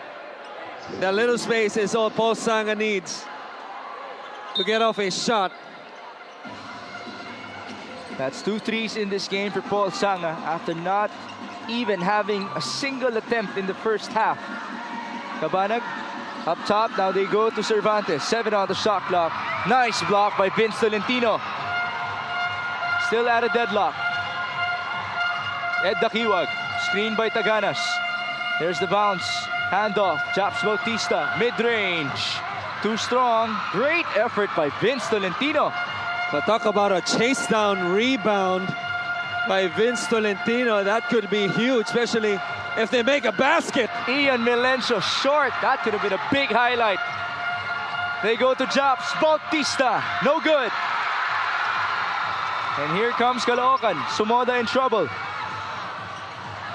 that little space is all Paul Sanga needs to get off a shot. That's 2 threes in this game for Paul Sanga after not even having a single attempt in the first half. Cabanag up top, now they go to Cervantes. 7 on the shot clock. Nice block by Vince Tolentino. Still at a deadlock. Ed Dakiwag, screen by Taganas. There's the bounce, handoff, Japs Bautista, mid-range. Too strong, great effort by Vince Tolentino. But talk about a chase down rebound by Vince Tolentino. That could be huge, especially if they make a basket. Ian Melencio short. That could have been a big highlight. They go to Japs Bautista. No good. And here comes Caloocan. Sumoda in trouble.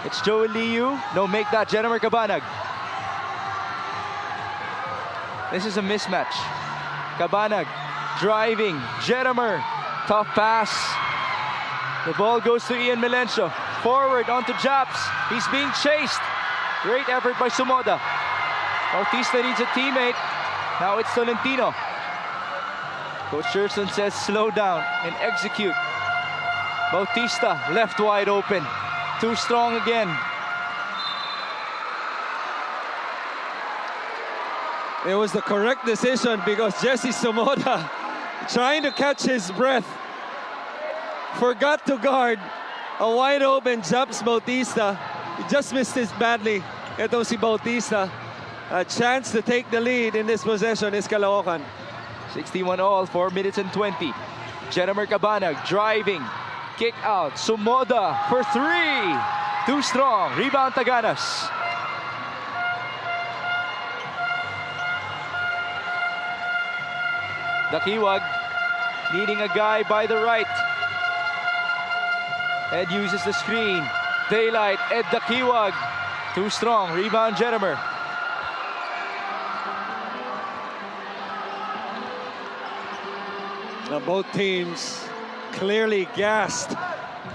It's Joel Liu. No, make that Jennifer Cabanag. This is a mismatch. Cabanag driving. Jedimer. Tough pass. The ball goes to Ian Melencio. Forward onto Japs. He's being chased. Great effort by Sumoda. Bautista needs a teammate. Now it's Tolentino. Coach Sherson says slow down and execute. Bautista left wide open. Too strong again. It was the correct decision because Jesse Sumoda, trying to catch his breath, forgot to guard a wide open Japs Bautista. He just missed this badly. Ito si Bautista. A chance to take the lead in this possession is Caloocan. 61 all, 4 minutes and 20. Jedimer Cabanag driving. Kick out. Sumoda for 3. Too strong. Rebound Taganas. Dakiwag needing a guy by the right. Ed uses the screen. Daylight. Ed Dakiwag. Too strong. Rebound Jedimer. Now both teams clearly gassed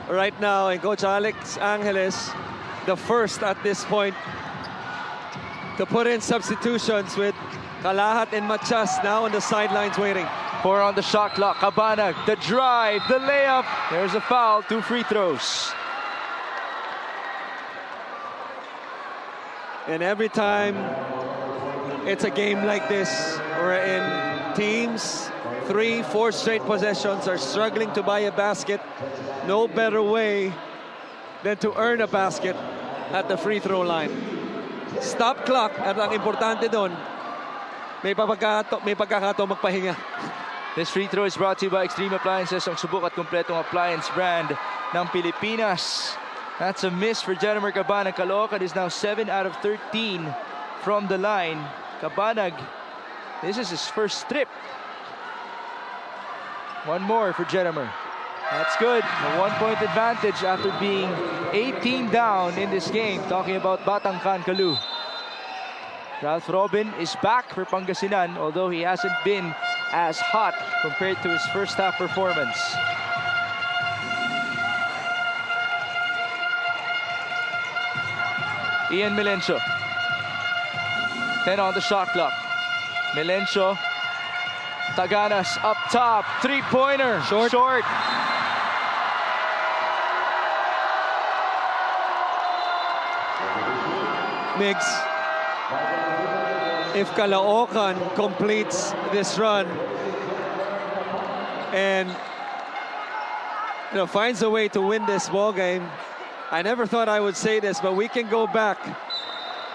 right now, and Coach Alex Angeles, the first at this point to put in substitutions with Kalahat and Machas now on the sidelines waiting. 4 on the shot clock. Cabanag, the drive, the layup. There's a foul, 2 free throws. And every time it's a game like this, wherein teams 3-4 straight possessions are struggling to buy a basket, no better way than to earn a basket at the free throw line. Stop clock at ang importante doon. May pagkakataon magpahinga. This free throw is brought to you by Extreme Appliances, ang subok at kumpletong appliance brand ng Pilipinas. That's a miss for Jedimer Cabanag. Caloocan is now 7 out of 13 from the line. Cabanag, this is his first strip. One more for Jedimer. That's good. A 1-point advantage after being 18 down in this game. Talking about Batangcan Kalu. Ralph Robin is back for Pangasinan, although he hasn't been as hot compared to his first half performance. Ian Melencio. 10 on the shot clock. Melencio. Taganas up top. 3-pointer. Short. Migs, if Caloocan completes this run and finds a way to win this ball game, I never thought I would say this, but we can go back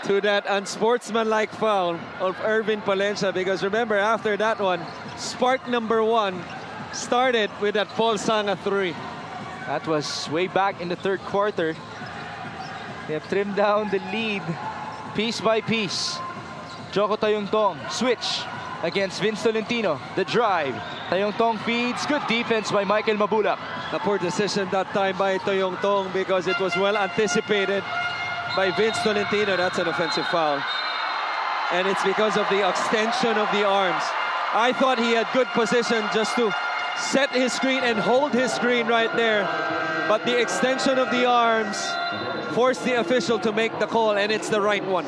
to that unsportsmanlike foul of Irvin Palencia, because remember, after that one, spark number 1 started with that Paul Sanga 3. That was way back in the third quarter. They have trimmed down the lead piece by piece. Joko Tayongtong, switch against Vince Tolentino. The drive. Tayongtong feeds. Good defense by Michael Mabulak. A poor decision that time by Tayongtong because it was well anticipated by Vince Tolentino. That's an offensive foul. And it's because of the extension of the arms. I thought he had good position just to set his screen and hold his screen right there. But the extension of the arms forced the official to make the call, and it's the right one.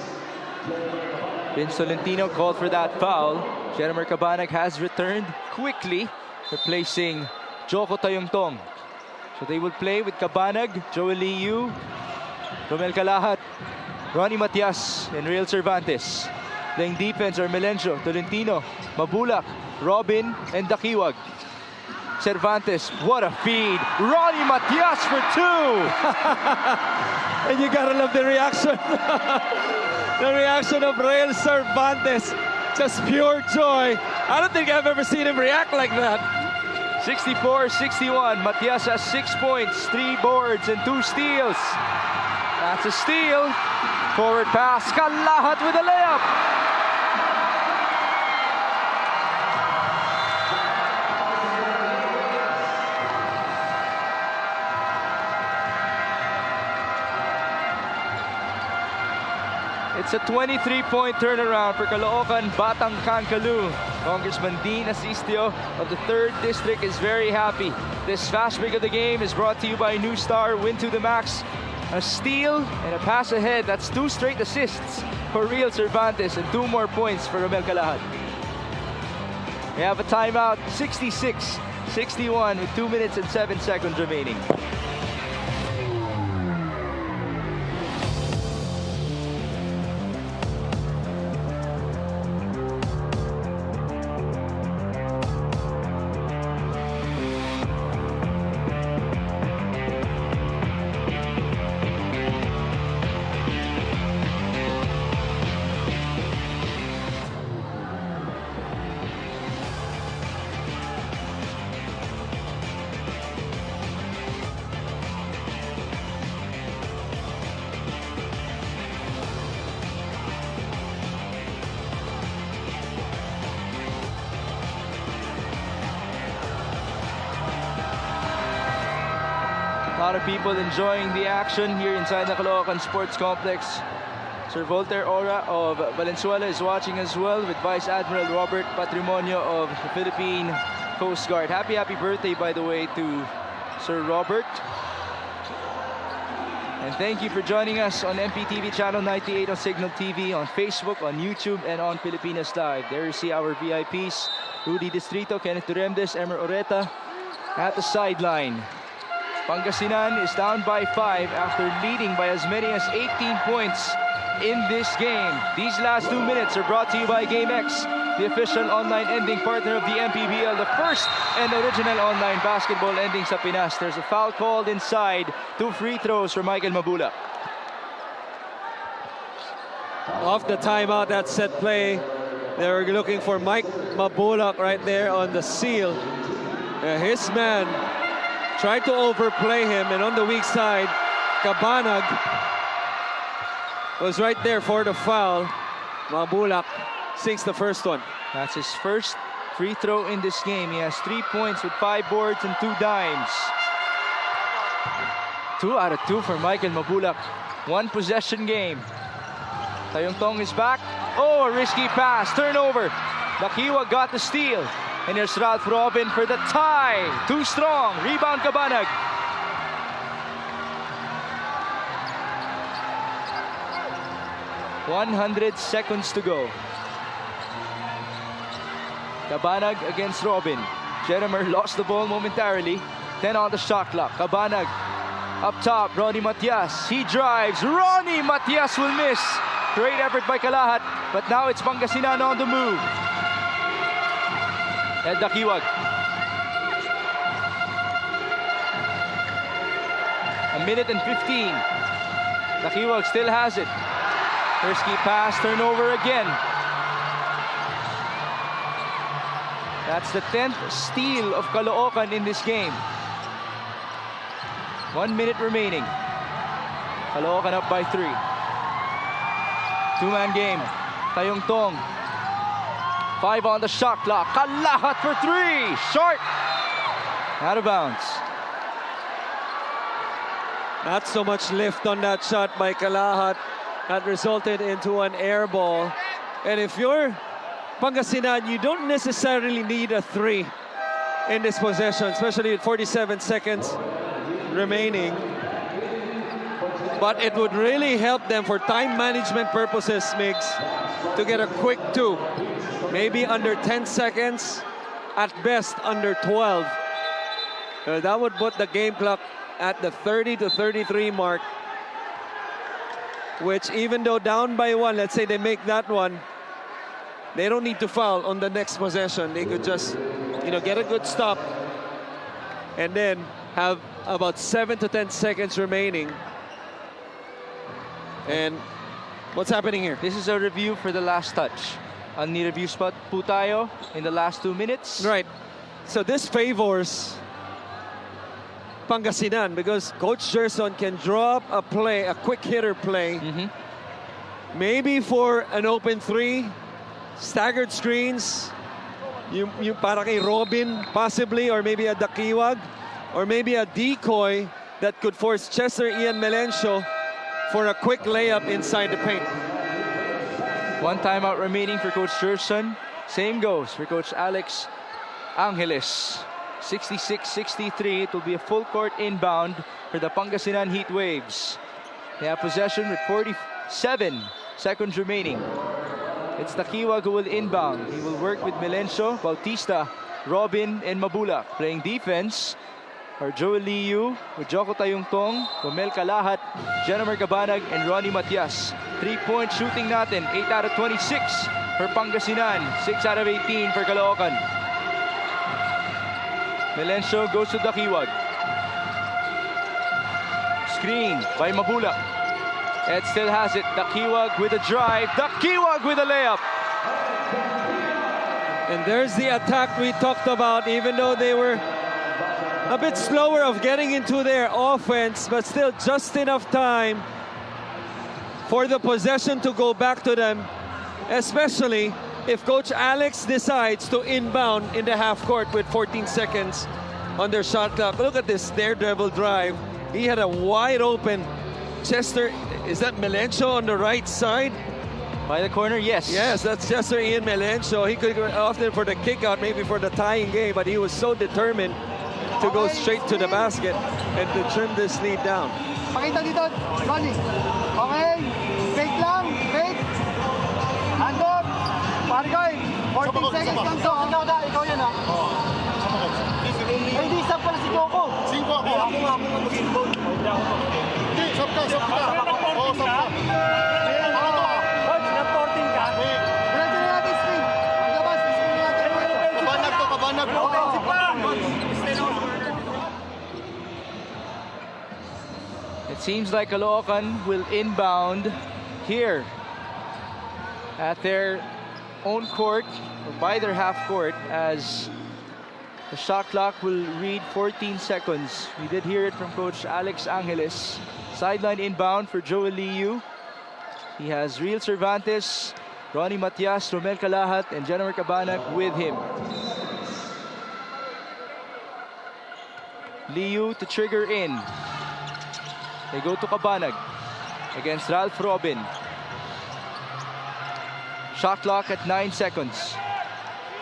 Vince Tolentino called for that foul. Jeremy Cabanag has returned quickly, replacing Joko Tayongtong. So they will play with Cabanag, Joel Liu, Romel Calahat, Ronnie Matias, and Real Cervantes. Playing defense are Melencio, Tolentino, Mabulak, Robin, and Dakiwag. Cervantes, what a feed. Ronnie Matias for 2. And you gotta love the reaction. The reaction of Real Cervantes. Just pure joy. I don't think I've ever seen him react like that. 64-61. Matias has 6 points, 3 boards, and 2 steals. That's a steal. Forward pass. Calahat with a layup. It's a 23-point turnaround for Caloocan, Batang Kankalu. Congressman Dean Asistio of the 3rd District is very happy. This fast break of the game is brought to you by New Star, Win to the Max. A steal and a pass ahead. That's 2 straight assists for Real Cervantes and 2 more points for Romel Calahat. We have a timeout, 66-61 with 2 minutes and 7 seconds remaining. A lot of people enjoying the action here inside the Caloocan Sports Complex. Sir Voltaire Ora of Valenzuela is watching as well with Vice Admiral Robert Patrimonio of the Philippine Coast Guard. Happy birthday, by the way, to Sir Robert. And thank you for joining us on MPTV Channel 98 on Signal TV, on Facebook, on YouTube, and on Pilipinas Live. There you see our VIPs, Rudy Distrito, Kenneth Duremdes, Emer Oreta at the sideline. Pangasinan is down by 5 after leading by as many as 18 points in this game. These last 2 minutes are brought to you by GameX, the official online ending partner of the MPBL, the first and original online basketball ending sa Pinas. There's a foul called inside. 2 free throws for Michael Mabulak. Off the timeout, that set play. They were looking for Mike Mabulak right there on the seal. His man tried to overplay him, and on the weak side, Cabanag was right there for the foul. Mabulak sinks the first one. That's his first free throw in this game. He has 3 points with 5 boards and 2 dimes. 2 out of 2 for Michael Mabulak. 1 possession game. Tayongtong is back. Oh, a risky pass. Turnover. Dakiwa got the steal. And here's Ralph Robin for the tie. Too strong. Rebound Cabanag. "100 seconds to go. Cabanag against Robin. Jeremer lost the ball momentarily. 10 on the shot clock. Cabanag up top. Ronnie Matias. He drives. Ronnie Matias will miss. Great effort by Calahat. But now it's Pangasinan on the move. El Dakiwag. A minute and 15. Dakiwag still has it. Risky pass, turnover again. That's the 10th steal of Caloocan in this game. 1 minute remaining. Caloocan up by 3. Two-man game. Tayong Tong. 5 on the shot clock. Kalahat for 3. Short. Out of bounds. Not so much lift on that shot by Kalahat. That resulted into an air ball. And if you're Pangasinan, you don't necessarily need a 3 in this possession, especially with 47 seconds remaining. But it would really help them for time management purposes, Migs, to get a quick 2. Maybe under 10 seconds, at best under 12. That would put the game clock at the 30 to 33 mark, which even though down by 1, let's say they make that one, they don't need to foul on the next possession. They could just, get a good stop and then have about 7 to 10 seconds remaining. And what's happening here? This is a review for the last touch. Ang ni-review spot po tayo in the last 2 minutes. Right. So this favors Pangasinan because Coach Gerson can draw up a play, a quick hitter play. Maybe for an open 3, staggered screens, you para kay Robin possibly, or maybe a Dakiwag, or maybe a decoy that could force Chester Ian Melencio for a quick layup inside the paint. 1 timeout remaining for Coach Gerson. Same goes for Coach Alex Angeles. 66-63. It will be a full court inbound for the Pangasinan Heat Waves. They have possession with 47 seconds remaining. It's Takiwag who will inbound. He will work with Melencio, Bautista, Robin, and Mabulak. Playing defense are Joel Liu with Joko Tayungtong, Romel Kalahat, Jennifer Cabanag, and Ronnie Matias. 3-point shooting natin, 8 out of 26 for Pangasinan, 6 out of 18 for Caloocan. Melencio goes to Dakiwag. Screen by Mabulak. Ed still has it. Dakiwag with a drive. Dakiwag with a layup. And there's the attack we talked about, even though they were a bit slower of getting into their offense, but still just enough time for the possession to go back to them, especially if Coach Alex decides to inbound in the half court with 14 seconds on their shot clock. Look at this daredevil drive. He had a wide open Chester. Is that Melencio on the right side? By the corner, yes. Yes, that's Chester Ian Melencio. He could go often for the kick out, maybe for the tying game, but he was so determined to go straight to the basket and to trim this lead down. Pakita dito, Ronnie. Okay, fake lang, fake. Hand up. Parigay, 14 seconds lang to. Ikaw yan ha. Ay, hindi stop pala si Joko. 5 ako. Ako nga mag-inbound. Hindi, stop ka. Oo, stop ka. Coach, na-14 ka. Ready na natin screen. Maglabas, screen natin. Kabanag to. Offensive pa. It seems like Caloocan will inbound here at their own court, or by their half court, as the shot clock will read 14 seconds. We did hear it from Coach Alex Angeles. Sideline inbound for Joel Liu. He has Real Cervantes, Ronnie Matias, Romel Kalahat, and Jennifer Cabanag with him. Liu to trigger in. They go to Cabanag against Ralph Robin. Shot clock at 9 seconds.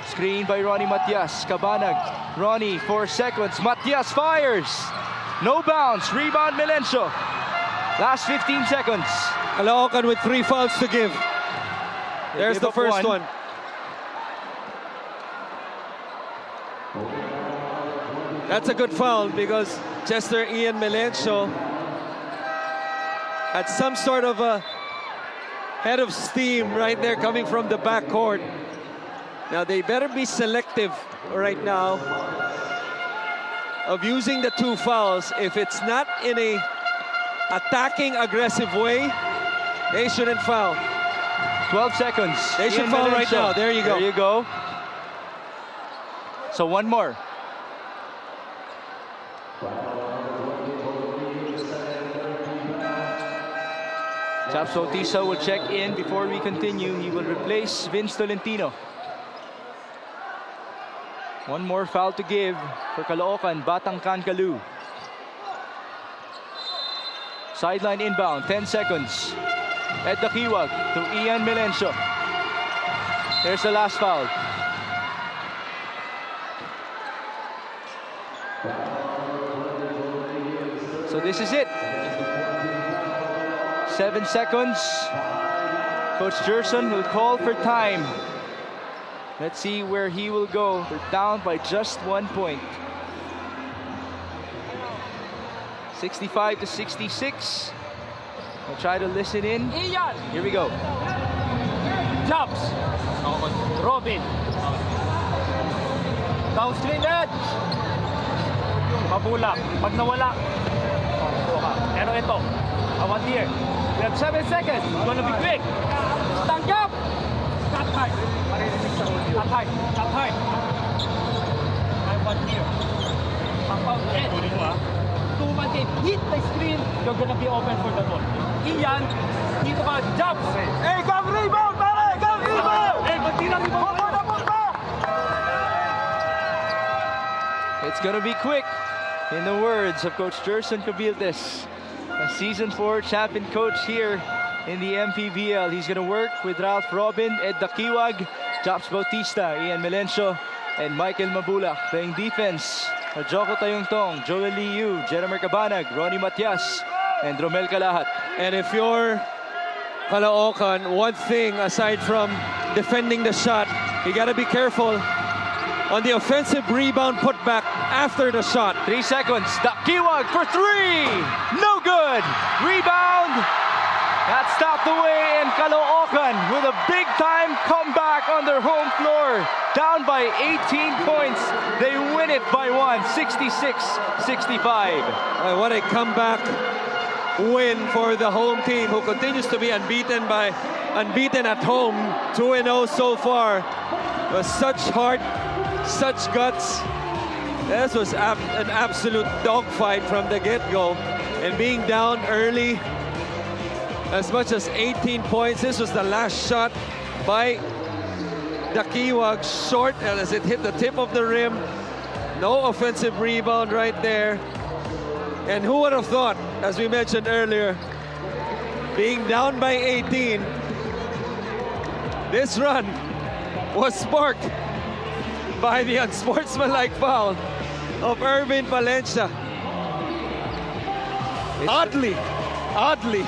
Screen by Ronnie Matias. Cabanag. Ronnie, 4 seconds. Matias fires. No bounce. Rebound Melencio. Last 15 seconds. Caloocan with 3 fouls to give. There's the first one. That's a good foul because Chester Ian Melencio had some sort of a head of steam right there coming from the backcourt. Now they better be selective right now of using the 2 fouls. If it's not in a attacking aggressive way, They shouldn't foul. 12 seconds. They should foul right now. There you go. There you go. So one more. Chaps Bautista will check in before we continue. He will replace Vince Tolentino. One more foul to give for Caloocan, Batang Kalu. Sideline inbound, 10 seconds. Ed Dakiwag to Ian Melencio. There's the last foul. So this is it. 7 seconds. Coach Gerson will call for time. Let's see where he will go. They're down by just 1 point. 65 to 66. We'll try to listen in. Here we go. Jumps. Robin. Downstream edge. Mabulak. Pag nawala. Pero ito. Awat here. We have 7 seconds. It's gonna be quick. Tanggap. Cut high. Cut high. Cut high. I want here. Pop-out edge. Tuman game. Hit the screen. You're gonna be open for the ball. Iyan. Dito ka. Jumps. Hey, gang rebound, pare! Gang rebound! Hey, magtira rebound. It's gonna be quick. In the words of Coach Gerson Cabildes, a Season 4 champion coach here in the MPBL. He's gonna work with Ralph Robin, Ed Dakiwag, Chaps Bautista, Ian Melencio, and Michael Mabula. Playing defense, Joko Tayungtong, Joel Liu, Jeremy Cabanag, Ronnie Matias, and Romel Calahat. And if you're Caloocan, one thing aside from defending the shot, you gotta be careful on the offensive rebound putback after the shot. 3 seconds. Dakiwag for three. No good. Rebound. That stopped away, and Caloocan with a big-time comeback on their home floor. Down by 18 points. They win it by one, 66-65. What a comeback win for the home team, who continues to be unbeaten at home. 2-0 so far. It was such heart, such guts. This was an absolute dogfight from the get-go. And being down early, as much as 18 points. This was the last shot by Dakiwag, short as it hit the tip of the rim. No offensive rebound right there. And who would have thought, as we mentioned earlier, being down by 18, this run was sparked by the unsportsmanlike foul of Ervin Valencia. Oddly.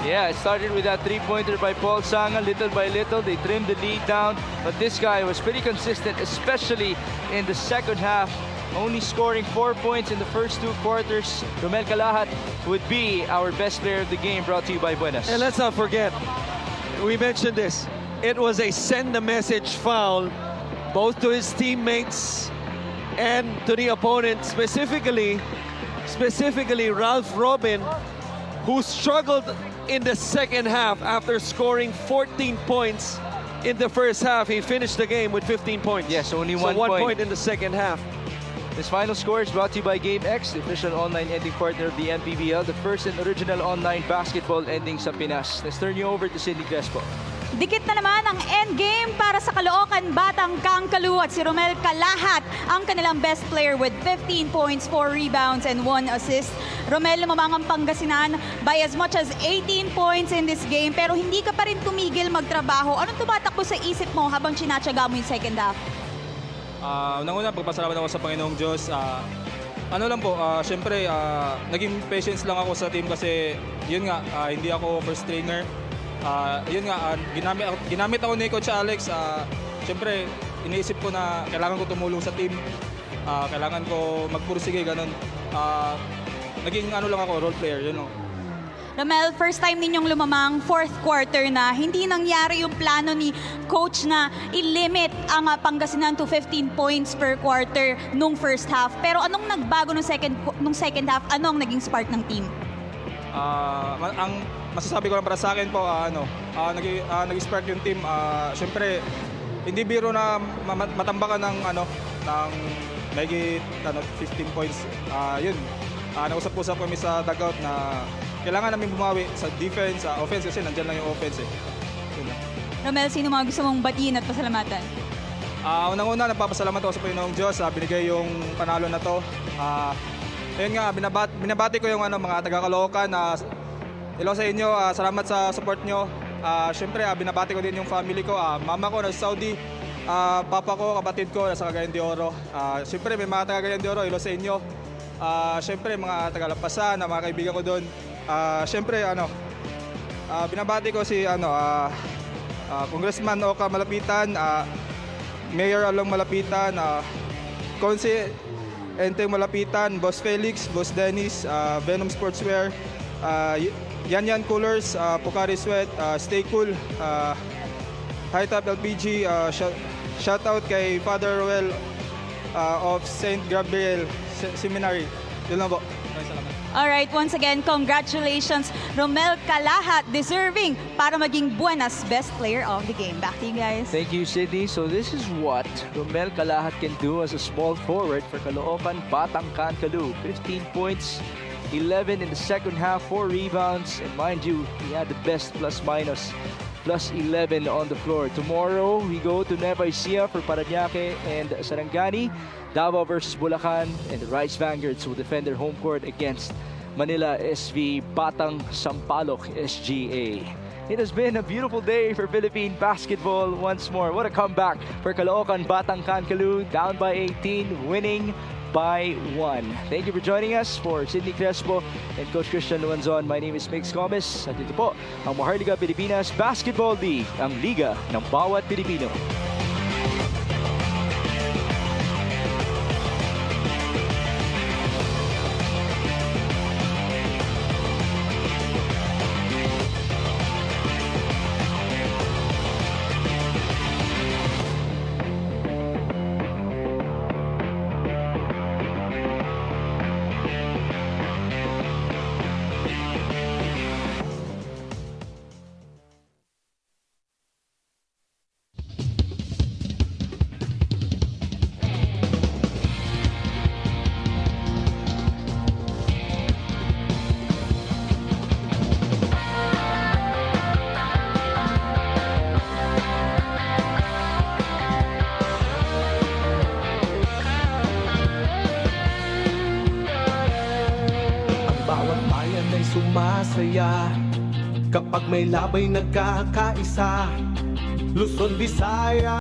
Yeah, it started with that three-pointer by Paul Sanga. Little by little, they trimmed the lead down. But this guy was pretty consistent, especially in the second half. Only scoring 4 points in the first 2 quarters. Romel Calahat would be our best player of the game, brought to you by Buenas. And let's not forget, we mentioned this. It was a send-the-message foul, both to his teammates and to the opponent, specifically Ralph Robin, who struggled in the second half after scoring 14 points in the first half. He finished the game with 15 points. Yes, only so 1 1 point in the second half. This final score is brought to you by GameX, the official online ending partner of the MPBL, the first and original online basketball ending sa Pinas. Let's turn you over to Cindy Crespo. Dikit na naman ang endgame para sa Caloocan Batang Kalu at si Romel Calahat, ang kanilang best player with 15 points, 4 rebounds, and 1 assist. Romel, lumamang ang Pangasinan by as much as 18 points in this game, pero hindi ka pa rin tumigil magtrabaho. Anong tumatakbo sa isip mo habang sinatsaga mo yung second half? Unang-una, pagpasalamat ako sa Panginoong Diyos. Siyempre, naging patience lang ako sa team kasi yun nga, hindi ako first trainer. Ginamit ako ni Coach Alex. Siyempre, iniisip ko na kailangan ko tumulong sa team. Kailangan ko magpursige, ganun. Naging lang ako, role player, yun o. Romel, first time ninyong lumamang, fourth quarter na. Hindi nangyari yung plano ni coach na i-limit ang Pangasinan to 15 points per quarter nung first half. Pero anong nagbago nung second half? Anong naging spark ng team? Ang masasabi ko lang para sa akin po, nag-spark yung team. Siyempre, hindi biro na matambakan ng mahigit 15 points. Nausap-usap kami sa dugout na kailangan namin bumawi sa defense, sa offense kasi nandiyan lang yung offense eh. Romel, sino mga gusto mong batiin at pasalamatan? Unang-una, nagpapasalamat ako sa Panginoong Diyos. Binigay yung panalo na to. Ayun nga, binabati ko yung mga taga Caloocan. Hello sa inyo, salamat sa support nyo. Siyempre, binabati ko din yung family ko. Mama ko nasa Saudi, papa ko, kapatid ko nasa Cagayan de Oro. Siyempre, may mga taga Cagayan de Oro, hello sa inyo. Siyempre, mga taga Lampasan, mga kaibigan ko doon. Siyempre, binabati ko si Congressman Oka Malapitan, Mayor Along Malapitan, Conse Enteng Malapitan, Boss Felix, Boss Dennis, Venom Sportswear, Yan Coolers, Pocari Sweat, Stay Cool, High Top LPG, shout out kay Father Roel of St. Gabriel Seminary. Yun lang po. Salamat. Alright, once again, congratulations, Romel Calahat, deserving para maging Buenas Best Player of the Game. Back to you guys. Thank you, Sydney. So this is what Romel Calahat can do as a small forward for Caloocan Batangcan Caloo. 15 points, 11 in the second half, 4 rebounds, and mind you, he had the best plus-minus, plus 11 on the floor. Tomorrow, we go to Nueva Ecija for Parañaque and Sarangani. Davao versus Bulacan, and the Rice Vanguards will defend their home court against Manila SV Batang Sampaloc SGA. It has been a beautiful day for Philippine basketball once more. What a comeback for Caloocan Batangcan Caloo, down by 18, winning by 1. Thank you for joining us. For Sydney Crespo and Coach Christian Luanzon, my name is Mix Gomez. At ito po ang Maharlika Pilipinas Basketball League, ang liga ng bawat Pilipino. Sumasaya kapag may labay nagkakaisa, Luzon, Visayas.